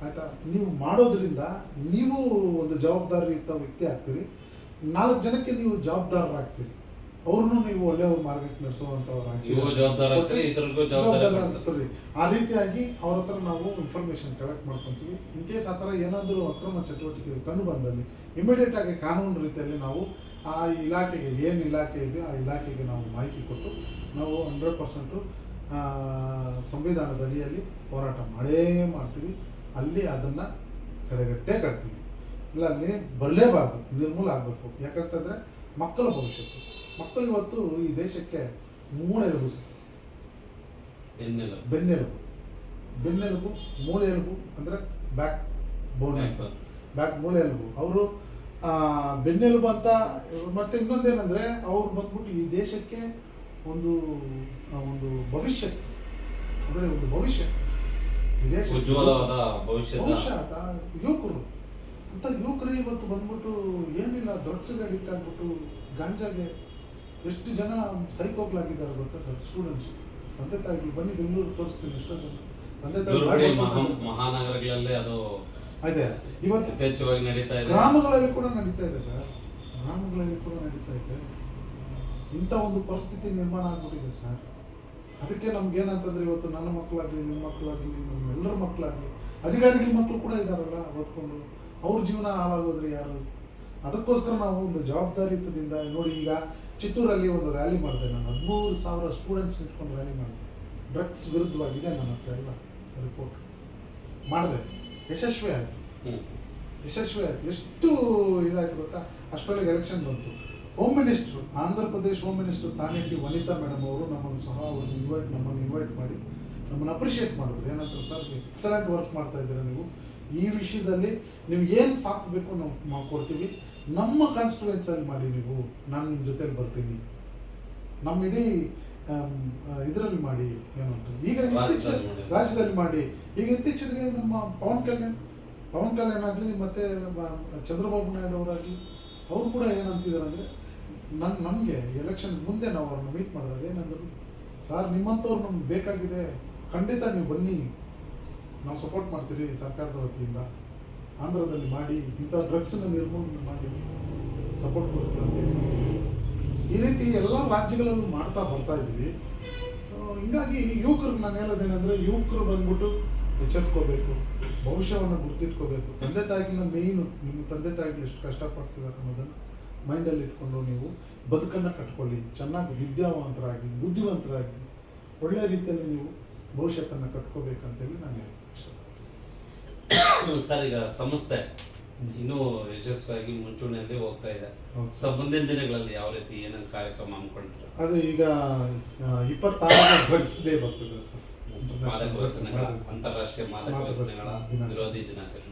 ಆಯಿತಾ? ನೀವು ಮಾಡೋದ್ರಿಂದ ನೀವು ಒಂದು ಜವಾಬ್ದಾರಿಯುತ ವ್ಯಕ್ತಿ ಆಗ್ತೀರಿ, 4 ಜನಕ್ಕೆ ನೀವು ಜವಾಬ್ದಾರರಾಗ್ತೀರಿ, ಅವ್ರನ್ನೂ ನೀವು ಒಳ್ಳೆಯವ್ರ ಮಾರ್ಗಕ್ಕೆ ನಡೆಸುವಂಥವ್ರಾಗ್ತೀರಿ. ಆ ರೀತಿಯಾಗಿ ಅವ್ರ ಹತ್ರ ನಾವು ಇನ್ಫಾರ್ಮೇಶನ್ ಕಲೆಕ್ಟ್ ಮಾಡ್ಕೊತೀವಿ. ಇನ್ ಕೇಸ್ ಆ ಥರ ಏನಾದರೂ ಅಕ್ರಮ ಚಟುವಟಿಕೆ ಕಂಡು ಬಂದಲ್ಲಿ ಇಮಿಡಿಯೇಟ್ ಆಗಿ ಕಾನೂನು ರೀತಿಯಲ್ಲಿ ನಾವು ಆ ಇಲಾಖೆಗೆ, ಏನು ಇಲಾಖೆ ಇದೆ ಆ ಇಲಾಖೆಗೆ ನಾವು ಮಾಹಿತಿ ಕೊಟ್ಟು ನಾವು 100% ಸಂವಿಧಾನದ ಅಡಿಯಲ್ಲಿ ಹೋರಾಟ ಮಾಡೇ ಮಾಡ್ತೀವಿ. ಅಲ್ಲಿ ಅದನ್ನು ಕಡೆಗಟ್ಟೆ ಕಟ್ತೀವಿ. ಇಲ್ಲ, ಅಲ್ಲಿ ಬರಲೇಬಾರ್ದು, ನಿರ್ಮೂಲ ಆಗಬೇಕು. ಯಾಕಂತಂದರೆ ಮಕ್ಕಳ ಭವಿಷ್ಯತ್ತು. ಮಕ್ಕಳು ಇವತ್ತು ಈ ದೇಶಕ್ಕೆ ಮೂಳೆಲುಬು ಸರ್, ಬೆನ್ನೆಲುಬು, ಮೂಳೆ ಎಲುಬು ಅಂದರೆ ಬ್ಯಾಕ್ ಬೋನ್ ಅಂತ, ಬ್ಯಾಕ್ ಮೂಳೆ ಎಲುಬು. ಅವರು ಬೆನ್ನೆಲುಬು ಅಂತ. ಮತ್ತೆ ಇನ್ನೊಂದೇನೆಂದರೆ, ಅವ್ರು ಬಂದ್ಬಿಟ್ಟು ಈ ದೇಶಕ್ಕೆ ಒಂದು ಒಂದು ಭವಿಷ್ಯತ್ತು, ಅಂದರೆ ಒಂದು ಭವಿಷ್ಯ, ಈ ದೇಶ ಉಜ್ವಲವಾದ ಭವಿಷ್ಯ ಯುವಕರು ಅಂತ. ಯುವಕರು ಇವತ್ತು ಬಂದ್ಬಿಟ್ಟು ಏನಿಲ್ಲ, ಡ್ರಗ್ಸ್ಗೆ ಅಡಿಕ್ಟ್ ಆಗ್ಬಿಟ್ಟು, ಗಾಂಜಾಗೆ ಎಷ್ಟು ಜನ ಸೈಕೋಗ್ಲಾಗಿದ್ದಾರೆ ಗೊತ್ತಾ ಸರ್? ಸ್ಟೂಡೆಂಟ್ಸ್, ತಂದೆ ತಾಯಿಗಳು ಬನ್ನಿ ಬೆಂಗಳೂರು ತೋರಿಸ್ತೀನಿ, ಎಷ್ಟೋ ಜನ ತಂದೆ ತಾಯಿ ಮಹಾನಗರಗಳಲ್ಲಿ ಅದು ಇದೆ. ಇವತ್ತು ಯಥೇಚ್ಛವಾಗಿ ನಡೀತಾ ಇದೆ, ಗ್ರಾಮಗಳಲ್ಲಿ ಕೂಡ ನಡೀತಾ ಇದೆ ಸರ್, ಗ್ರಾಮಗಳಲ್ಲಿ ಕೂಡ ನಡೀತಾ ಇದೆ. ಇಂಥ ಒಂದು ಪರಿಸ್ಥಿತಿ ನಿರ್ಮಾಣ ಆಗ್ಬಿಟ್ಟಿದೆ ಸರ್. ಅದಕ್ಕೆ ನಮ್ಗೆ ಏನಂತಂದ್ರೆ, ಇವತ್ತು ನನ್ನ ಮಕ್ಕಳಾಗಲಿ, ನಿಮ್ಮ ಮಕ್ಕಳಾಗಲಿ, ನಮ್ಮೆಲ್ಲರ ಮಕ್ಕಳಾಗಲಿ, ಅಧಿಕಾರಿಗಳ ಮಕ್ಕಳು ಕೂಡ ಇದ್ದಾರಲ್ಲ ಓದ್ಕೊಂಡು, ಅವ್ರ ಜೀವನ ಹಾಳಾಗೋದ್ರೆ ಯಾರು? ಅದಕ್ಕೋಸ್ಕರ ನಾವು ಒಂದು ಜವಾಬ್ದಾರಿಯುತದಿಂದ ನೋಡಿ. ಈಗ ಚಿತ್ತೂರಲ್ಲಿ ಒಂದು ರ್ಯಾಲಿ ಮಾಡಿದೆ ನಾನು, 13,000 ಸ್ಟೂಡೆಂಟ್ಸ್ ಇಟ್ಕೊಂಡು ರ್ಯಾಲಿ ಮಾಡಿದೆ. ಡ್ರಗ್ಸ್ ವಿರುದ್ಧವಾಗಿದೆ, ನನ್ನ ಹತ್ರ ಎಲ್ಲ ರಿಪೋರ್ಟ್ ಮಾಡಿದೆ. ಯಶಸ್ವಿ ಆಯಿತು. ಎಷ್ಟು ಇದಾಯಿತು ಗೊತ್ತಾ? ಅಷ್ಟರೊಳಗೆ ಎಲೆಕ್ಷನ್ ಬಂತು. Home minister, Andhra Pradesh home minister Taneti Vanitha madam ಅವರು ನಮ್ಮನ್ನು ಇನ್ವೈಟ್ ಮಾಡಿ ನಮ್ಮನ್ನು ಅಪ್ರಿಷಿಯೇಟ್ ಮಾಡಿದ್ರು. ಏನಂತಾರೆ, ಸರ್ ಎಕ್ಸಲೆಂಟ್ ವರ್ಕ್ ಮಾಡ್ತಾ ಇದ್ದೀರಾ ನೀವು, ಈ ವಿಷಯದಲ್ಲಿ ನಿಮ್ಗೆ ಏನು ಸಾಥ್ ಬೇಕು ನಾವು ಕೊಡ್ತೀವಿ, ನಮ್ಮ ಕಾನ್ಸ್ಟಿಟ್ಯೂಯೆನ್ಸಲ್ಲಿ ಮಾಡಿ, ನೀವು ನಾನು ನಿಮ್ಮ ಜೊತೆಲಿ ಬರ್ತೀನಿ, ನಮ್ಮ ಇಡೀ ಇದರಲ್ಲಿ ಮಾಡಿ, ಏನಂತ ಈಗ ರಾಜ್ಯದಲ್ಲಿ ಮಾಡಿ. ಈಗ ಇತ್ತೀಚೆಗೆ ನಮ್ಮ ಪವನ್ ಕಲ್ಯಾಣ್ ಆಗಲಿ ಮತ್ತು ಚಂದ್ರಬಾಬು ನಾಯ್ಡು ಅವರಾಗಲಿ, ಅವರು ಕೂಡ ಏನಂತಿದ್ದಾರೆ ಅಂದರೆ, ನಮಗೆ ಎಲೆಕ್ಷನ್ ಮುಂದೆ ನಾವು ಅವ್ರನ್ನ ಮೀಟ್ ಮಾಡಿದಾಗ ಏನಂದ್ರು, ಸರ್ ನಿಮ್ಮಂಥವ್ರು ನಮ್ಗೆ ಬೇಕಾಗಿದೆ, ಖಂಡಿತ ನೀವು ಬನ್ನಿ, ನಾವು ಸಪೋರ್ಟ್ ಮಾಡ್ತೀರಿ ಸರ್ಕಾರದ ವತಿಯಿಂದ, ಆಂಧ್ರದಲ್ಲಿ ಮಾಡಿ, ಇಂಥ ಡ್ರಗ್ಸನ್ನು ನಿರ್ಮೂಲನೆ ಮಾಡಿ ಸಪೋರ್ಟ್ ಕೊಡ್ತೀವಿ ಅಂತ. ಈ ರೀತಿ ಎಲ್ಲ ರಾಜ್ಯಗಳಲ್ಲೂ ಮಾಡ್ತಾ ಬರ್ತಾ ಇದ್ದೀವಿ. ಸೊ ಹಿಂಗಾಗಿ ಯುವಕರು ನಾನು ಹೇಳೋದೇನೆಂದರೆ, ಯುವಕರು ಬಂದ್ಬಿಟ್ಟು ಎಚ್ಚೆತ್ಕೋಬೇಕು, ಭವಿಷ್ಯವನ್ನು ಗುರ್ತಿಟ್ಕೋಬೇಕು. ತಂದೆ ತಾಯಿಗಿನ ಮೇಯ್ನು, ನಿಮ್ಮ ತಂದೆ ತಾಯಿಗಳು ಎಷ್ಟು ಕಷ್ಟಪಡ್ತಿದ್ದಾರೆ ಅನ್ನೋದನ್ನು ಮೈಂಡಲ್ಲಿ ಇಟ್ಕೊಂಡು ನೀವು ಬದುಕನ್ನು ಕಟ್ಕೊಳ್ಳಿ. ಚೆನ್ನಾಗಿ ವಿದ್ಯಾವಂತರಾಗಿ, ಬುದ್ಧಿವಂತರಾಗಿ, ಒಳ್ಳೆಯ ರೀತಿಯಲ್ಲಿ ನೀವು ಭವಿಷ್ಯತ್ತನ್ನು ಕಟ್ಕೋಬೇಕಂತೇಳಿ ನಾನು ಇಷ್ಟಪಡ್ತೀನಿ. ಸರ್, ಈಗ ಸಂಸ್ಥೆ ಇನ್ನೂ ಯಶಸ್ವಿಯಾಗಿ ಮುಂಚೂಣಿಯಲ್ಲಿ ಹೋಗ್ತಾ ಇದೆ. ಸೊ ಮುಂದಿನ ದಿನಗಳಲ್ಲಿ ಯಾವ ರೀತಿ ಏನೇನು ಕಾರ್ಯಕ್ರಮ ಹಮ್ಮಿಕೊಳ್ತಾರೆ? ಅದು ಈಗ 26 ಡ್ರಗ್ಸ್ ಡೇ ಬರ್ತದೆ ಸರ್, ಅಂತಾರಾಷ್ಟ್ರೀಯ ಮಾದಕ ವ್ಯಸನಗಳ ವಿರೋಧಿ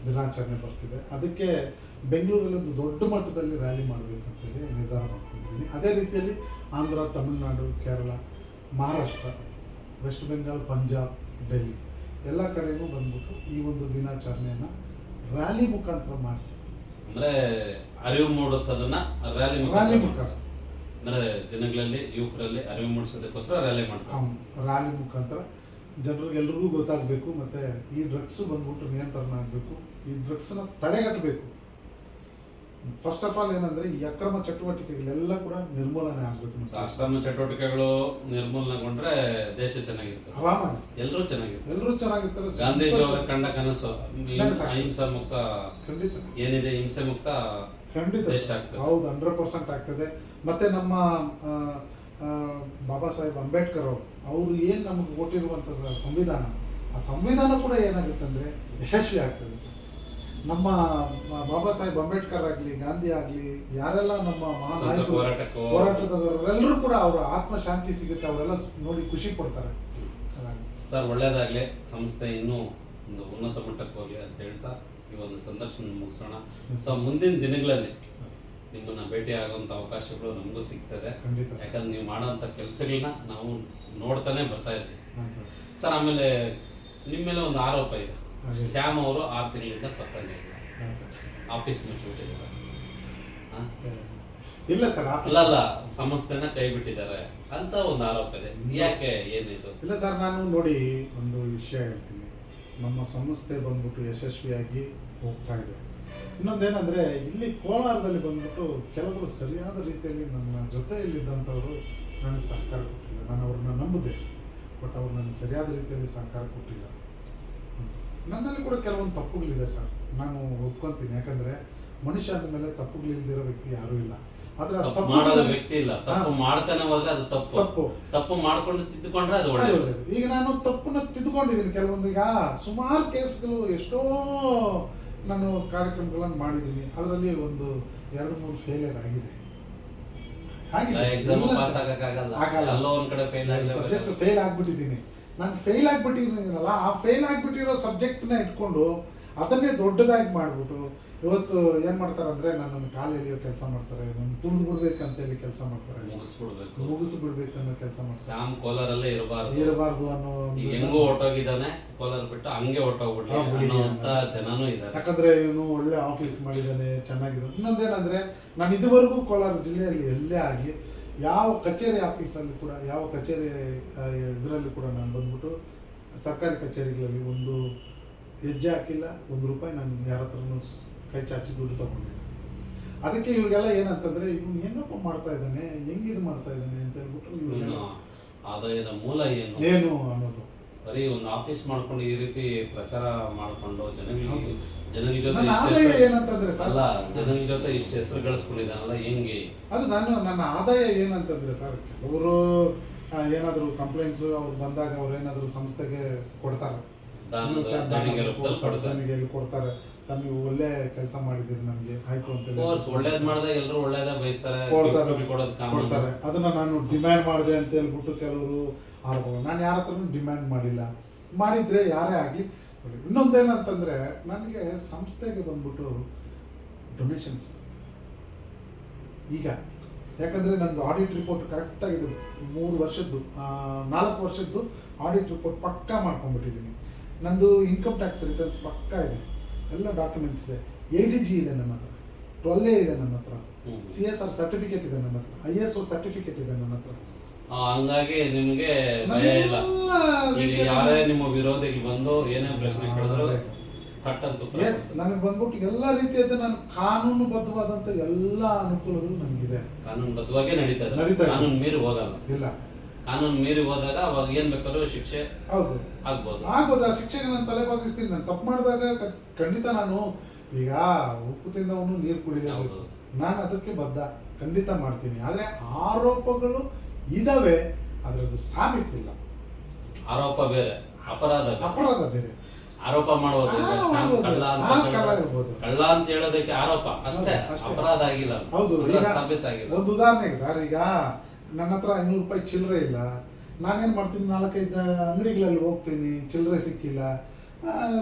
ದಿನಾಚರಣೆ ಬರ್ತಿದೆ. ಅದಕ್ಕೆ ಬೆಂಗಳೂರಲ್ಲಿ ಒಂದು ದೊಡ್ಡ ಮಟ್ಟದಲ್ಲಿ ರ್ಯಾಲಿ ಮಾಡಬೇಕಂತೇಳಿ ನಿರ್ಧಾರ ಮಾಡ್ಕೊಂಡಿದ್ದೀನಿ. ಅದೇ ರೀತಿಯಲ್ಲಿ ಆಂಧ್ರ, ತಮಿಳುನಾಡು, ಕೇರಳ, ಮಹಾರಾಷ್ಟ್ರ, ವೆಸ್ಟ್ ಬೆಂಗಾಲ್, ಪಂಜಾಬ್, ಡೆಲ್ಲಿ ಎಲ್ಲ ಕಡೆಗೂ ಬಂದ್ಬಿಟ್ಟು ಈ ಒಂದು ದಿನಾಚರಣೆಯನ್ನು ರ್ಯಾಲಿ ಮುಖಾಂತರ ಮಾಡಿಸಿ, ಅಂದ್ರೆ ಅರಿವು ಮೂಡಿಸೋದನ್ನ ರ್ಯಾಲಿ ಮುಖಾಂತರ, ಅಂದ್ರೆ ಜನಗಳಲ್ಲಿ, ಯುವಕರಲ್ಲಿ ಅರಿವು ಮೂಡಿಸೋದಕ್ಕೋಸ್ಕರ ರ್ಯಾಲಿ ಮಾಡ್ತಾರೆ. ರ್ಯಾಲಿ ಮುಖಾಂತರ ಜನರಿಗೆ ಎಲ್ರಿಗೂ ಗೊತ್ತಾಗಬೇಕು, ಮತ್ತು ಈ ಡ್ರಗ್ಸ್ ಬಂದ್ಬಿಟ್ಟು ನಿಯಂತ್ರಣ ಆಗಬೇಕು, ಈ ಡ್ರಗ್ಸ್ನ ತಡೆಗಟ್ಟಬೇಕು. ಫಸ್ಟ್ ಆಫ್ ಆಲ್ ಏನಂದರೆ ಈ ಅಕ್ರಮ ಚಟುವಟಿಕೆಗಳೆಲ್ಲ ಕೂಡ ನಿರ್ಮೂಲನೆ ಆಗಬೇಕು. ಅಕ್ರಮ ಚಟುವಟಿಕೆಗಳು ನಿರ್ಮೂಲನೆಗೊಂಡ್ರೆ ದೇಶ ಚೆನ್ನಾಗಿರ್ತದೆ, ಆರಾಮಾಗಿ ಎಲ್ಲರೂ ಚೆನ್ನಾಗಿರ್ತಾರೆ, ಎಲ್ಲರೂ ಚೆನ್ನಾಗಿರ್ತಾರೆ. ಗಾಂಧೀಜಿ ಅವರ ಕಂಡ ಕನಸು ಅಹಿಂಸಾ ಮುಕ್ತ, ಖಂಡಿತ ಏನಿದೆ ಹಿಂಸೆ ಮುಕ್ತ ಖಂಡಿತ ದೇಶ ಆಗ್ತದೆ. ಹೌದು, 100% ಆಗ್ತದೆ. ಮತ್ತೆ ನಮ್ಮ ಬಾಬಾ ಸಾಹೇಬ್ ಅಂಬೇಡ್ಕರ್ ಅವರು ಏನು ನಮಗೆ ಕೊಟ್ಟಿರುವಂಥ ಸಂವಿಧಾನ, ಆ ಸಂವಿಧಾನ ಕೂಡ ಏನಾಗುತ್ತೆ ಅಂದರೆ ಯಶಸ್ವಿ ಆಗ್ತದೆ ಸರ್. ನಮ್ಮ ಬಾಬಾ ಸಾಹೇಬ್ ಅಂಬೇಡ್ಕರ್ ಆಗಲಿ, ಗಾಂಧಿ ಆಗಲಿ, ಯಾರೆಲ್ಲ ನಮ್ಮ ಮಹಾನಾಯಕರು ಹೋರಾಟದವರೆಲ್ಲರೂ ಕೂಡ ಅವರ ಆತ್ಮಶಾಂತಿ ಸಿಗುತ್ತೆ, ಅವರೆಲ್ಲ ನೋಡಿ ಖುಷಿ ಪಡ್ತಾರೆ. ಸರ್, ಒಳ್ಳೇದಾಗಲಿ, ಸಂಸ್ಥೆ ಇನ್ನೂ ಒಂದು ಉನ್ನತ ಮಟ್ಟಕ್ಕೆ ಹೋಗಲಿ ಅಂತ ಹೇಳ್ತಾ ಈ ಒಂದು ಸಂದರ್ಶನ ಮುಗಿಸೋಣ. ಸೊ ಮುಂದಿನ ದಿನಗಳಲ್ಲಿ ನಿಮ್ಮನ್ನ ಭೇಟಿ ಆಗುವಂಥ ಅವಕಾಶಗಳು ನಮಗೂ ಸಿಗ್ತದೆ. ಯಾಕಂದ್ರೆ ನೀವು ಮಾಡೋಂಥ ಕೆಲಸಗಳನ್ನ ನಾವು ನೋಡ್ತಾನೆ ಬರ್ತಾ ಇದ್ವಿ ಸರ್. ಆಮೇಲೆ ನಿಮ್ಮ ಮೇಲೆ ಒಂದು ಆರೋಪ ಇದೆ, ಶ್ಯಾಮ್ ಅವರು 6 ತಿಂಗಳಿಂದ ಪತ್ತನೇ ಇಲ್ಲ, ಆಫೀಸ್ ಮುಚ್ಚಿಬಿಟ್ಟಿದ್ದಾರೆ. ಇಲ್ಲ ಸರ್, ಅಲ್ಲ ಸಂಸ್ಥೆನ ಕೈ ಬಿಟ್ಟಿದ್ದಾರೆ ಅಂತ ಒಂದು ಆರೋಪ ಇದೆ. ಯಾಕೆ, ಏನಿದು? ಇಲ್ಲ ಸರ್, ನಾನು ನೋಡಿ ಒಂದು ವಿಷಯ ಹೇಳ್ತೀನಿ. ನಮ್ಮ ಸಂಸ್ಥೆ ಬಂದ್ಬಿಟ್ಟು ಯಶಸ್ವಿಯಾಗಿ ಹೋಗ್ತಾ ಇದೆ. ಇನ್ನೊಂದೇನೆಂದರೆ, ಇಲ್ಲಿ ಕೋಲಾರದಲ್ಲಿ ಬಂದ್ಬಿಟ್ಟು ಕೆಲವರು ಸರಿಯಾದ ರೀತಿಯಲ್ಲಿ ನನ್ನ ಜೊತೆಯಲ್ಲಿದ್ದಂಥವರು ನನಗೆ ಸಹಕಾರ ಕೊಟ್ಟಿಲ್ಲ. ನಾನು ಅವ್ರನ್ನ ನಂಬಿದೆ, ಬಟ್ ಅವ್ರು ನನಗೆ ಸರಿಯಾದ ರೀತಿಯಲ್ಲಿ ಸಹಕಾರ ಕೊಟ್ಟಿಲ್ಲ. ನನ್ನಲ್ಲಿ ಕೂಡ ಕೆಲವೊಂದು ತಪ್ಪುಗಳಿದೆ ಸರ್, ನಾನು ಒಪ್ಕೊತೀನಿ. ಯಾಕಂದರೆ ಮನುಷ್ಯ ಅಂದ ಮೇಲೆ ತಪ್ಪುಗಳಿಲ್ದಿರೋ ವ್ಯಕ್ತಿ ಯಾರೂ ಇಲ್ಲ. ಆದ್ರೆ ಮಾಡೋದ ವ್ಯಕ್ತಿ ಇಲ್ಲ, ತಪ್ಪು ಮಾಡ್ತಾನೆ ಹೋದ್ರೆ ಅದು ತಪ್ಪು, ತಪ್ಪು ತಪ್ಪು ಮಾಡ್ಕೊಂಡು ತಿದ್ದುಕೊಂಡ್ರೆ ಅದು ಒಳ್ಳೆಯದು. ಈಗ ನಾನು ತಪ್ಪನ್ನ ತಿದ್ದುಕೊಂಡಿದ್ದೀನಿ ಕೆಲವೊಂದು. ಈಗ ಸುಮಾರು ಕೇಸ್ಗಳು, ಎಷ್ಟೋ ನಾನು ಕಾರ್ಯಕ್ರಮಗಳನ್ನು ಮಾಡಿದ್ದೀನಿ, ಅದರಲ್ಲಿ ಒಂದು 2-3 ಫೇಲಿಯರ್ ಆಗಿದೆ. ಎಕ್ಸಾಮ್ ಪಾಸ್ ಆಗಲ್ಲ, ಎಲ್ಲೋ ಒಂದ್ ಕಡೆ ಸಬ್ಜೆಕ್ಟ್ ಫೇಲ್ ಆಗ್ಬಿಟ್ಟಿದ್ದೀನಿ. ನಾನು ಫೇಲ್ ಆಗ್ಬಿಟ್ಟಿದ್ದೀನಲ್ಲ, ಆ ಫೇಲ್ ಆಗ್ಬಿಟ್ಟಿರೋ ಸಬ್ಜೆಕ್ಟ್ನ ಇಟ್ಕೊಂಡು ಅದನ್ನೇ ದೊಡ್ಡದಾಗಿ ಮಾಡಿಬಿಟ್ಟು ಇವತ್ತು ಏನು ಮಾಡ್ತಾರೆ ಅಂದರೆ, ನನ್ನನ್ನು ಕಾಲು ಎಳೆಯೋ ಕೆಲಸ ಮಾಡ್ತಾರೆ, ನನ್ನ ತುಳಿದು ಬಿಡ್ಬೇಕಂತೇಳಿ ಕೆಲಸ ಮಾಡ್ತಾರೆ, ಮುಗಿಸ್ಬಿಡ್ಬೇಕು ಅನ್ನೋ ಕೆಲಸ ಮಾಡ್ತಾರೆ. ಶ್ಯಾಮ್ ಕೋಲಾರಲ್ಲೇ ಇರಬಾರ್ದು ಅನ್ನೋ, ಹೆಂಗೂ ಹೊಟ್ಟೋಗಿದ್ದಾನೆ ಕೋಲಾರ ಬಿಟ್ಟು, ಹಂಗೆ ಹೊಟ್ಟೋಗ್ಬಿಟ್ಟು ಅಂತ ಜನನೂ ಇದ್ದಾರೆ. ಯಾಕಂದ್ರೆ ಇವನು ಒಳ್ಳೆ ಆಫೀಸ್ ಮಾಡಿದ್ದಾನೆ, ಚೆನ್ನಾಗಿದೆ. ಇನ್ನೊಂದೇನಂದ್ರೆ, ನಾನು ಇದುವರೆಗೂ ಕೋಲಾರ ಜಿಲ್ಲೆಯಲ್ಲಿ ಎಲ್ಲೇ ಆಗಲಿ ಯಾವ ಕಚೇರಿ ಆಫೀಸಲ್ಲಿ ಕೂಡ, ಯಾವ ಕಚೇರಿ ಇದರಲ್ಲಿ ಕೂಡ ನಾನು ಬಂದ್ಬಿಟ್ಟು ಸರ್ಕಾರಿ ಕಚೇರಿಗಳಲ್ಲಿ ಒಂದು ಹೆಜ್ಜೆ ಹಾಕಿಲ್ಲ, 1 ರೂಪಾಯಿ ನಾನು ಯಾರ ಹತ್ರನೂ ಕೈ ಚಾಚಿ ದುಡ್ಡು ತಗೊಂಡಿಲ್ಲ. ಅದಕ್ಕೆ ಇವ್ರಿಗೆಲ್ಲ ಏನಂತಂದ್ರೆ, ಇವ್ನು ಹೆಂಗಪ್ಪ ಮಾಡ್ತಾ ಇದ್ದಾನೆ, ಹೆಂಗಿದು ಮಾಡ್ತಾ ಇದ್ದಾನೆ ಅಂತ ಹೇಳ್ಬಿಟ್ಟು ಆದಾಯದ ಮೂಲ ಏನು ಅನ್ನೋದು. ಬರೀ ಒಂದು ಆಫೀಸ್ ಮಾಡ್ಕೊಂಡು ಈ ರೀತಿ ಪ್ರಚಾರ ಮಾಡ್ಕೊಂಡು ಜನಗಳ ಜೊತೆ ಇಷ್ಟು ಹೆಸರು ಗಳಿಸ್ಕೊಂಡಿದ್ದಾನಲ್ಲ, ಹೆಂಗೆ ಅದು ನನ್ನ ಆದಾಯ ಏನಂತಂದ್ರೆ ಸರ್, ಕೆಲವರು ಏನಾದ್ರು ಕಂಪ್ಲೇಂಟ್ಸ್ ಅವ್ರು ಬಂದಾಗ ಅವ್ರು ಏನಾದ್ರು ಸಂಸ್ಥೆಗೆ ಕೊಡ್ತಾರೆ, ಕೊಡ್ತಾರೆ. ಸರ್, ನೀವು ಒಳ್ಳೆ ಕೆಲಸ ಮಾಡಿದಿರಿ, ನಮ್ಗೆ ಆಯ್ತು ಅಂತ ಒಳ್ಳೇದ್ ಮಾಡಿದಾಗ ಎಲ್ಲರೂ ಒಳ್ಳೇದ ಬಯಸ್ತಾರೆ, ಕೊಡ್ತಾರೆ. ಅದನ್ನ ನಾನು ಡಿಮ್ಯಾಂಡ್ ಮಾಡಿದೆ ಅಂತ ಹೇಳ್ಬಿಟ್ಟು ಕೆಲವರು ಆಡ್ಬೋದು. ನಾನು ಯಾರ ಹತ್ರನೂ ಡಿಮ್ಯಾಂಡ್ ಮಾಡಿಲ್ಲ. ಮಾಡಿದ್ರೆ ಯಾರೇ ಆಗಲಿ. ಇನ್ನೊಂದೇನಂತಂದ್ರೆ, ನನಗೆ ಸಂಸ್ಥೆಗೆ ಬಂದ್ಬಿಟ್ಟು ಡೊನೇಷನ್ಸ್ ಈಗ, ಯಾಕಂದ್ರೆ ನಂದು ಆಡಿಟ್ ರಿಪೋರ್ಟ್ ಕರೆಕ್ಟಾಗಿದೆ, 4 ವರ್ಷದ್ದು ಆಡಿಟ್ ರಿಪೋರ್ಟ್ ಪಕ್ಕಾ ಮಾಡ್ಕೊಂಡ್ಬಿಟ್ಟಿದ್ದೀನಿ. ನಂದು ಇನ್ಕಮ್ ಟ್ಯಾಕ್ಸ್ ರಿಟರ್ನ್ಸ್ ಪಕ್ಕಾ ಇದೆ, ಎಲ್ಲ ಡಾಕ್ಯುಮೆಂಟ್ಸ್ ಇದೆ, ADG ಇದೆ ನನ್ನ ಹತ್ರ, 12A ಇದೆ ನನ್ನ ಹತ್ರ, CSR ಸರ್ಟಿಫಿಕೇಟ್ ಇದೆ ನನ್ನ ಹತ್ರ, ISO ಸರ್ಟಿಫಿಕೇಟ್ ಇದೆ ನನ್ನ ಹತ್ರ. ಹಂಗಾಗಿ ನಿಮಗೆ ಭಯ ಇಲ್ಲ. ಯಾರೇ ನಿಮ್ಮ ವಿರೋಧಿಗೆ ಬಂದು ಏನೇ ಪ್ರಶ್ನೆ ಕೇಳಿದ್ರು ನನಗೆ ಬಂದ್ಬಿಟ್ಟು ಎಲ್ಲ ರೀತಿಯಾದ ನಾನು ಕಾನೂನುಬದ್ಧವಾದಂತ ಎಲ್ಲ ಅನುಕೂಲಗಳು ನನಗಿದೆ. ಕಾನೂನುಬದ್ಧವಾಗಿ ನಡೀತದೆ, ಕಾನೂನು ಮೀರಿ ಹೋಗಲ್ಲ. ಇಲ್ಲ, ಕಾನೂನು ಮೀರಿ ಹೋದಾಗ ಅವಾಗ ಏನ್ ಬೇಕಾದ್ರೂ ಶಿಕ್ಷೆ ಆಗ್ಬೋದು. ಆ ಶಿಕ್ಷೆಗೆ ನಾನು ತಲೆಬಾಗಿಸ್ತೀನಿ. ನಾನು ತಪ್ಪು ಮಾಡಿದಾಗ ಖಂಡಿತ ನಾನು ಈಗ ಉಪ್ಪು ತಿಂದವನು ನೀರು ಕುಡಿಯಬೇಕು, ನಾನು ಅದಕ್ಕೆ ಬದ್ಧ, ಖಂಡಿತ ಮಾಡ್ತೀನಿ. ಆದ್ರೆ ಆರೋಪಗಳು ಇದಾವೆ, ಅದರದ್ದು ಸಾಬೀತಿಲ್ಲ. ಆರೋಪ ಬೇರೆ, ಅಪರಾಧ ಬೇರೆ. ಆರೋಪ ಮಾಡುವುದು ಕಳ್ಳ ಅಂತ ಹೇಳೋದಕ್ಕೆ ಆರೋಪ ಅಷ್ಟೇ, ಅಪರಾಧ ಆಗಿಲ್ಲ. ಹೌದು, ಸಾಬೀತಾಗಿಲ್ಲ. ಒಂದು ಉದಾಹರಣೆಗೆ ಸರ್, ಈಗ ನನ್ನ ಹತ್ರ 500 ರೂಪಾಯಿ ಚಿಲ್ಲರೆ ಇಲ್ಲ, ನಾನೇನು ಮಾಡ್ತೀನಿ, 4-5 ಅಂಗಡಿಗಳಲ್ಲಿ ಹೋಗ್ತೀನಿ, ಚಿಲ್ಲರೆ ಸಿಕ್ಕಿಲ್ಲ.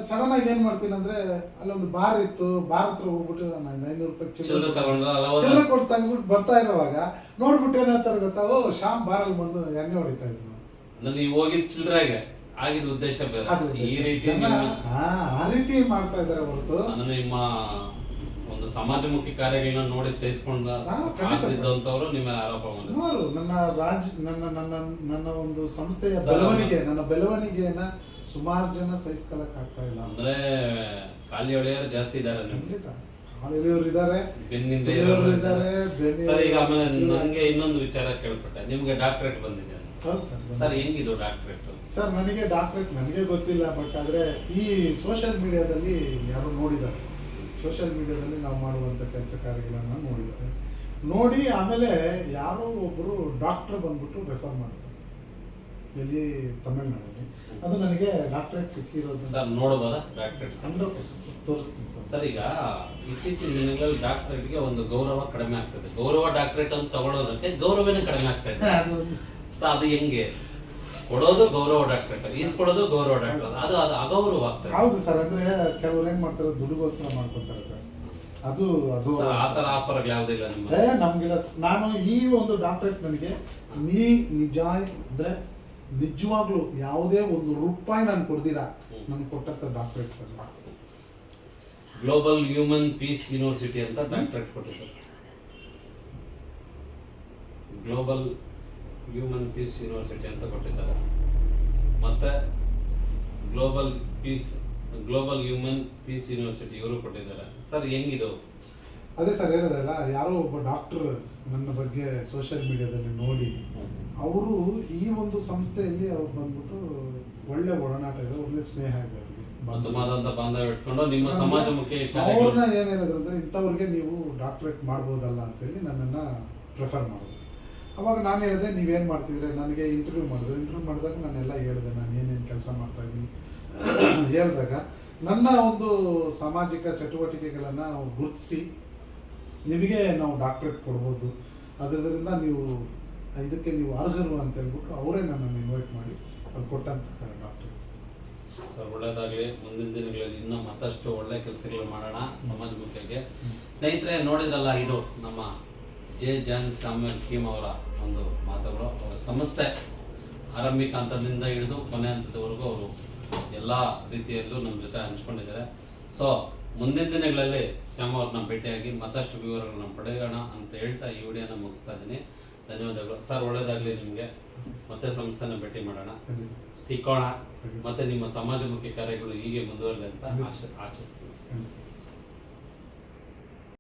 ಸಡನ್ ಆಗಿ ಏನು ಮಾಡ್ತೀನಿ ಅಂದರೆ, ಅಲ್ಲೊಂದು ಬಾರ್ ಇತ್ತು, ಬಾರ್ ಹತ್ರ ಹೋಗ್ಬಿಟ್ಟು ನಾನು 500 ರೂಪಾಯಿ ಚಿಲ್ಲರೆ ಕೊಟ್ಟು ತಂದ್ಬಿಟ್ಟು ಬರ್ತಾ ಇರೋವಾಗ ನೋಡ್ಬಿಟ್ಟು ಏನಾಗ್ತಾರೆ ಗೊತ್ತಾ, ಓ ಶ್ಯಾಮ್ ಬಾರಲ್ಲಿ ಬಂದು ಎಣ್ಣೆ ಹೊಡಿತಾ ಇದ್ರು. ನೀವು ಹೋಗಿದ್ ಚಿಲ್ಲರೆಗೆ ಆಗಿದ ಉದ್ದೇಶ ಬೇರೆ, ಈ ರೀತಿ ಆ ರೀತಿ ಮಾಡ್ತಾ ಇದ್ದಾರೆ ಹೊರತು. ನಾನು ನಿಮ್ಮ ಒಂದು ಒಂದು ಸಮಾಜಮುಖಿ ಕಾರ್ಯಗಳನ್ನ ನೋಡಿ ಸಹಿಸಿಕೊಂಡ ಖಂಡಿತ ಸರ್. ಆಗಿದ್ದಂಥವ್ರು ನಿಮ್ಮ ಆರೋಪ ಮಾಡಿದ್ರು. ಸುಮಾರು ನನ್ನ ಒಂದು ಸಂಸ್ಥೆಯ ಬೆಳವಣಿಗೆಯನ್ನ ಸುಮಾರು ಜನ ಸಹಿಸ್ಕೊಳಕ್ ಆಗ್ತಾ ಇಲ್ಲ. ಅಂದ್ರೆ ಖಾಲಿ ಹೊಳೆಯರು ಜಾಸ್ತಿ ಇದಾರೆ ನಿಮ್ಗೆ. ಖಂಡಿತ ಹಾಲೆಲೆಯವರು ಇದ್ದಾರೆ, ಬೆನ್ನಿಂದ ತುಳಿಯೋರು ಇದ್ದಾರೆ, ಸರ್ ಈಗ ಆಮೇಲೆ ನನಗೆ ಇನ್ನೊಂದು ವಿಚಾರ ಕೇಳ್ಪಟ್ಟೆ, ನಿಮ್ಗೆ ಡಾಕ್ಟರೇಟ್ ಬಂದಿದೆ ಅಂತ. ಹೌದು ಸರ್. ಸರ್ ಹೆಂಗಿದು ಡಾಕ್ಟರೇಟ್? ಸರ್ ನನಗೆ ಡಾಕ್ಟರೇಟ್ ನನಗೆ ಗೊತ್ತಿಲ್ಲ, ಬಟ್ ಆದರೆ ಈ ಸೋಷಿಯಲ್ ಮೀಡಿಯಾದಲ್ಲಿ ಯಾರೋ ನೋಡಿದ್ದಾರೆ, ಸೋಷಿಯಲ್ ಮೀಡಿಯಾದಲ್ಲಿ ನಾವು ಮಾಡುವಂಥ ಕೆಲಸ ಕಾರ್ಯಗಳನ್ನು ನೋಡಿದ್ದಾರೆ. ನೋಡಿ ಆಮೇಲೆ ಯಾರೋ ಒಬ್ಬರು ಡಾಕ್ಟರ್ ಬಂದ್ಬಿಟ್ಟು ರೆಫರ್ ಮಾಡಿದ್ರು, ಎಲ್ಲಿ ತಮಿಳ್ನಾಡಲ್ಲಿ. ಅದು ನನಗೆ ಡಾಕ್ಟರೇಟ್ ಸಿಕ್ಕಿರೋದು ಸರ್ ನೋಡ್ಬೋದಾ ಡಾಕ್ಟರೇಟ್? 100% ತೋರಿಸ್ತೀನಿ ಸರ್. ಸರ್ ಈಗ ಇತ್ತೀಚಿನ ದಿನಗಳಲ್ಲಿ ಡಾಕ್ಟರೇಟ್ಗೆ ಒಂದು ಗೌರವ ಕಡಿಮೆ ಆಗ್ತದೆ. ಗೌರವ ಡಾಕ್ಟರೇಟ್ ಅಂತ ತಗೊಳ್ಳೋದಕ್ಕೆ ಗೌರವನೇ ಕಡಿಮೆ ಆಗ್ತಾ ಇದೆ. ಸೊ ಅದು ಹೆಂಗೆ? ಕೊಡೋದು ಗೌರವ ಡಾಕ್ಟರೇಟ್, ಈಸ್ಕೊಡೋದು ಗೌರವ ಡಾಕ್ಟರ್, ಅದು ಅಗೌರವ ಆಗ್ತದೆ. ಹೌದು ಸರ್. ಅಂದ್ರೆ ಕೆಲವ್ರು ಏನ್ ಮಾಡ್ತಾರೆ, ದುಡ್ಡುಗೋಸ್ಕರ ಮಾಡ್ಕೊತಾರೆ ಸರ್. ಅದು ಸರ್ ಆ ಥರ ಆಫರ್ ಯಾವುದಿಲ್ಲ ನಿಮ್ಮ? ನಮ್ಗಿಲ್ಲ. ನಾನು ಈ ಒಂದು ಡಾಕ್ಟರೇಟ್ ನನಗೆ ನಿಜ ಅಂದ್ರೆ ನಿಜವಾಗ್ಲೂ ಯಾವುದೇ ಒಂದು ರೂಪಾಯಿ ನಾನು ಕೊಡ್ದಿರಾ ನನ್ಗೆ ಕೊಟ್ಟಂತ doctorate sir. Global human piece university ಅಂತ ಡಾಕ್ಟರೇಟ್ ಕೊಟ್ಟಿದ್ದಾರೆ. ಗ್ಲೋಬಲ್ ಹ್ಯೂಮನ್ ಪೀಸ್ ಯೂನಿವರ್ಸಿಟಿ ಅಂತ ಕೊಟ್ಟಿದ್ದಾರೆ. ಮತ್ತೆ ಗ್ಲೋಬಲ್ ಹ್ಯೂಮನ್ ಪೀಸ್ ಯೂನಿವರ್ಸಿಟಿ ಇವರು ಕೊಟ್ಟಿದ್ದಾರೆ. ಸರ್ ಹೆಂಗಿದು? ಅದೇ ಸರ್ ಹೇಳೋದಲ್ಲ, ಯಾರೋ ಒಬ್ಬ ಡಾಕ್ಟರ್ ನನ್ನ ಬಗ್ಗೆ ಸೋಷಿಯಲ್ ಮೀಡಿಯಾದಲ್ಲಿ ನೋಡಿ ಅವರು ಈ ಒಂದು ಸಂಸ್ಥೆಯಲ್ಲಿ ಅವ್ರು ಬಂದ್ಬಿಟ್ಟು ಒಳ್ಳೆ ಒಡನಾಟ ಇದೆ, ಒಳ್ಳೆ ಸ್ನೇಹ ಇದೆ ಅವ್ರಿಗೆ, ಉತ್ತಮವಾದಂಥ ಬಾಂಧವ್ಯ ಇಟ್ಕೊಂಡು ನಿಮ್ಮ ಸಮಾಜಮುಖಿ ಅವ್ರನ್ನ ಏನ್ ಹೇಳಿದ್ರು ಅಂದ್ರೆ ಇಂಥವ್ರಿಗೆ ನೀವು ಡಾಕ್ಟರೇಟ್ ಮಾಡ್ಬೋದಲ್ಲ ಅಂತೇಳಿ ನನ್ನನ್ನು ಪ್ರಿಫರ್ ಮಾಡಿದ್ರು. ಅವಾಗ ನಾನು ಹೇಳಿದೆ ನೀವೇನು ಮಾಡ್ತಿದ್ರೆ, ನನಗೆ ಇಂಟರ್ವ್ಯೂ ಮಾಡಿದಾಗ ನಾನೆಲ್ಲ ಹೇಳಿದೆ, ನಾನು ಏನೇನು ಕೆಲಸ ಮಾಡ್ತಾ ಇದ್ದೀನಿ ಹೇಳಿದಾಗ ನನ್ನ ಒಂದು ಸಾಮಾಜಿಕ ಚಟುವಟಿಕೆಗಳನ್ನು ಗುರುತಿಸಿ ನಿಮಗೆ ನಾವು ಡಾಕ್ಟರೇಟ್ ಕೊಡ್ಬೋದು, ಅದರಿಂದ ನೀವು ಇದಕ್ಕೆ ನೀವು ಅರ್ಹರು ಅಂತ ಹೇಳ್ಬಿಟ್ಟು ಅವರೇ ನನ್ನನ್ನು ಇನ್ವೈಟ್ ಮಾಡಿ ಅವ್ರು ಕೊಟ್ಟಂತ ಡಾಕ್ಟರೇಟ್. ಸರ್ ಒಳ್ಳೆಯದಾಗಲಿ. ಮುಂದಿನ ದಿನಗಳಲ್ಲಿ ಇನ್ನೂ ಮತ್ತಷ್ಟು ಒಳ್ಳೆ ಕೆಲಸಗಳು ಮಾಡೋಣ ಸಮಾಜಮುಖಿಯಾಗಿ. ಸ್ನೇಹಿತರೆ ನೋಡಿದ್ರಲ್ಲ, ಇದು ನಮ್ಮ ಜೆ ಜಾನ್ ಸ್ಯಾಮ್ಯುಯಲ್ ಕೀಮ್ ಅವರ ಒಂದು ಮಾತುಗಳು. ಅವರ ಸಂಸ್ಥೆ ಆರಂಭಿಕ ಹಂತದಿಂದ ಹಿಡಿದು ಕೊನೆ ಹಂತದವರೆಗೂ ಅವರು ಎಲ್ಲ ರೀತಿಯಲ್ಲೂ ನಮ್ಮ ಜೊತೆ ಹಂಚ್ಕೊಂಡಿದ್ದಾರೆ. ಸೊ ಮುಂದಿನ ದಿನಗಳಲ್ಲಿ ಶ್ಯಾಮ್ ಅವ್ರನ್ನ ಭೇಟಿಯಾಗಿ ಮತ್ತಷ್ಟು ವಿವರಗಳನ್ನ ಪಡೆಯೋಣ ಅಂತ ಹೇಳ್ತಾ ಈ ವಿಡಿಯೋನ ಮುಗಿಸ್ತಾ ಇದ್ದೀನಿ. ಧನ್ಯವಾದಗಳು ಸರ್. ಒಳ್ಳೆಯದಾಗಲಿ ನಿಮಗೆ. ಮತ್ತೆ ಸಂಸ್ಥೆನ ಭೇಟಿ ಮಾಡೋಣ, ಸಿಕ್ಕೋಣ. ಮತ್ತೆ ನಿಮ್ಮ ಸಮಾಜಮುಖಿ ಕಾರ್ಯಗಳು ಹೀಗೆ ಮುಂದುವರಲಿ ಅಂತ ಆಶಿಸ್ತೀನಿ.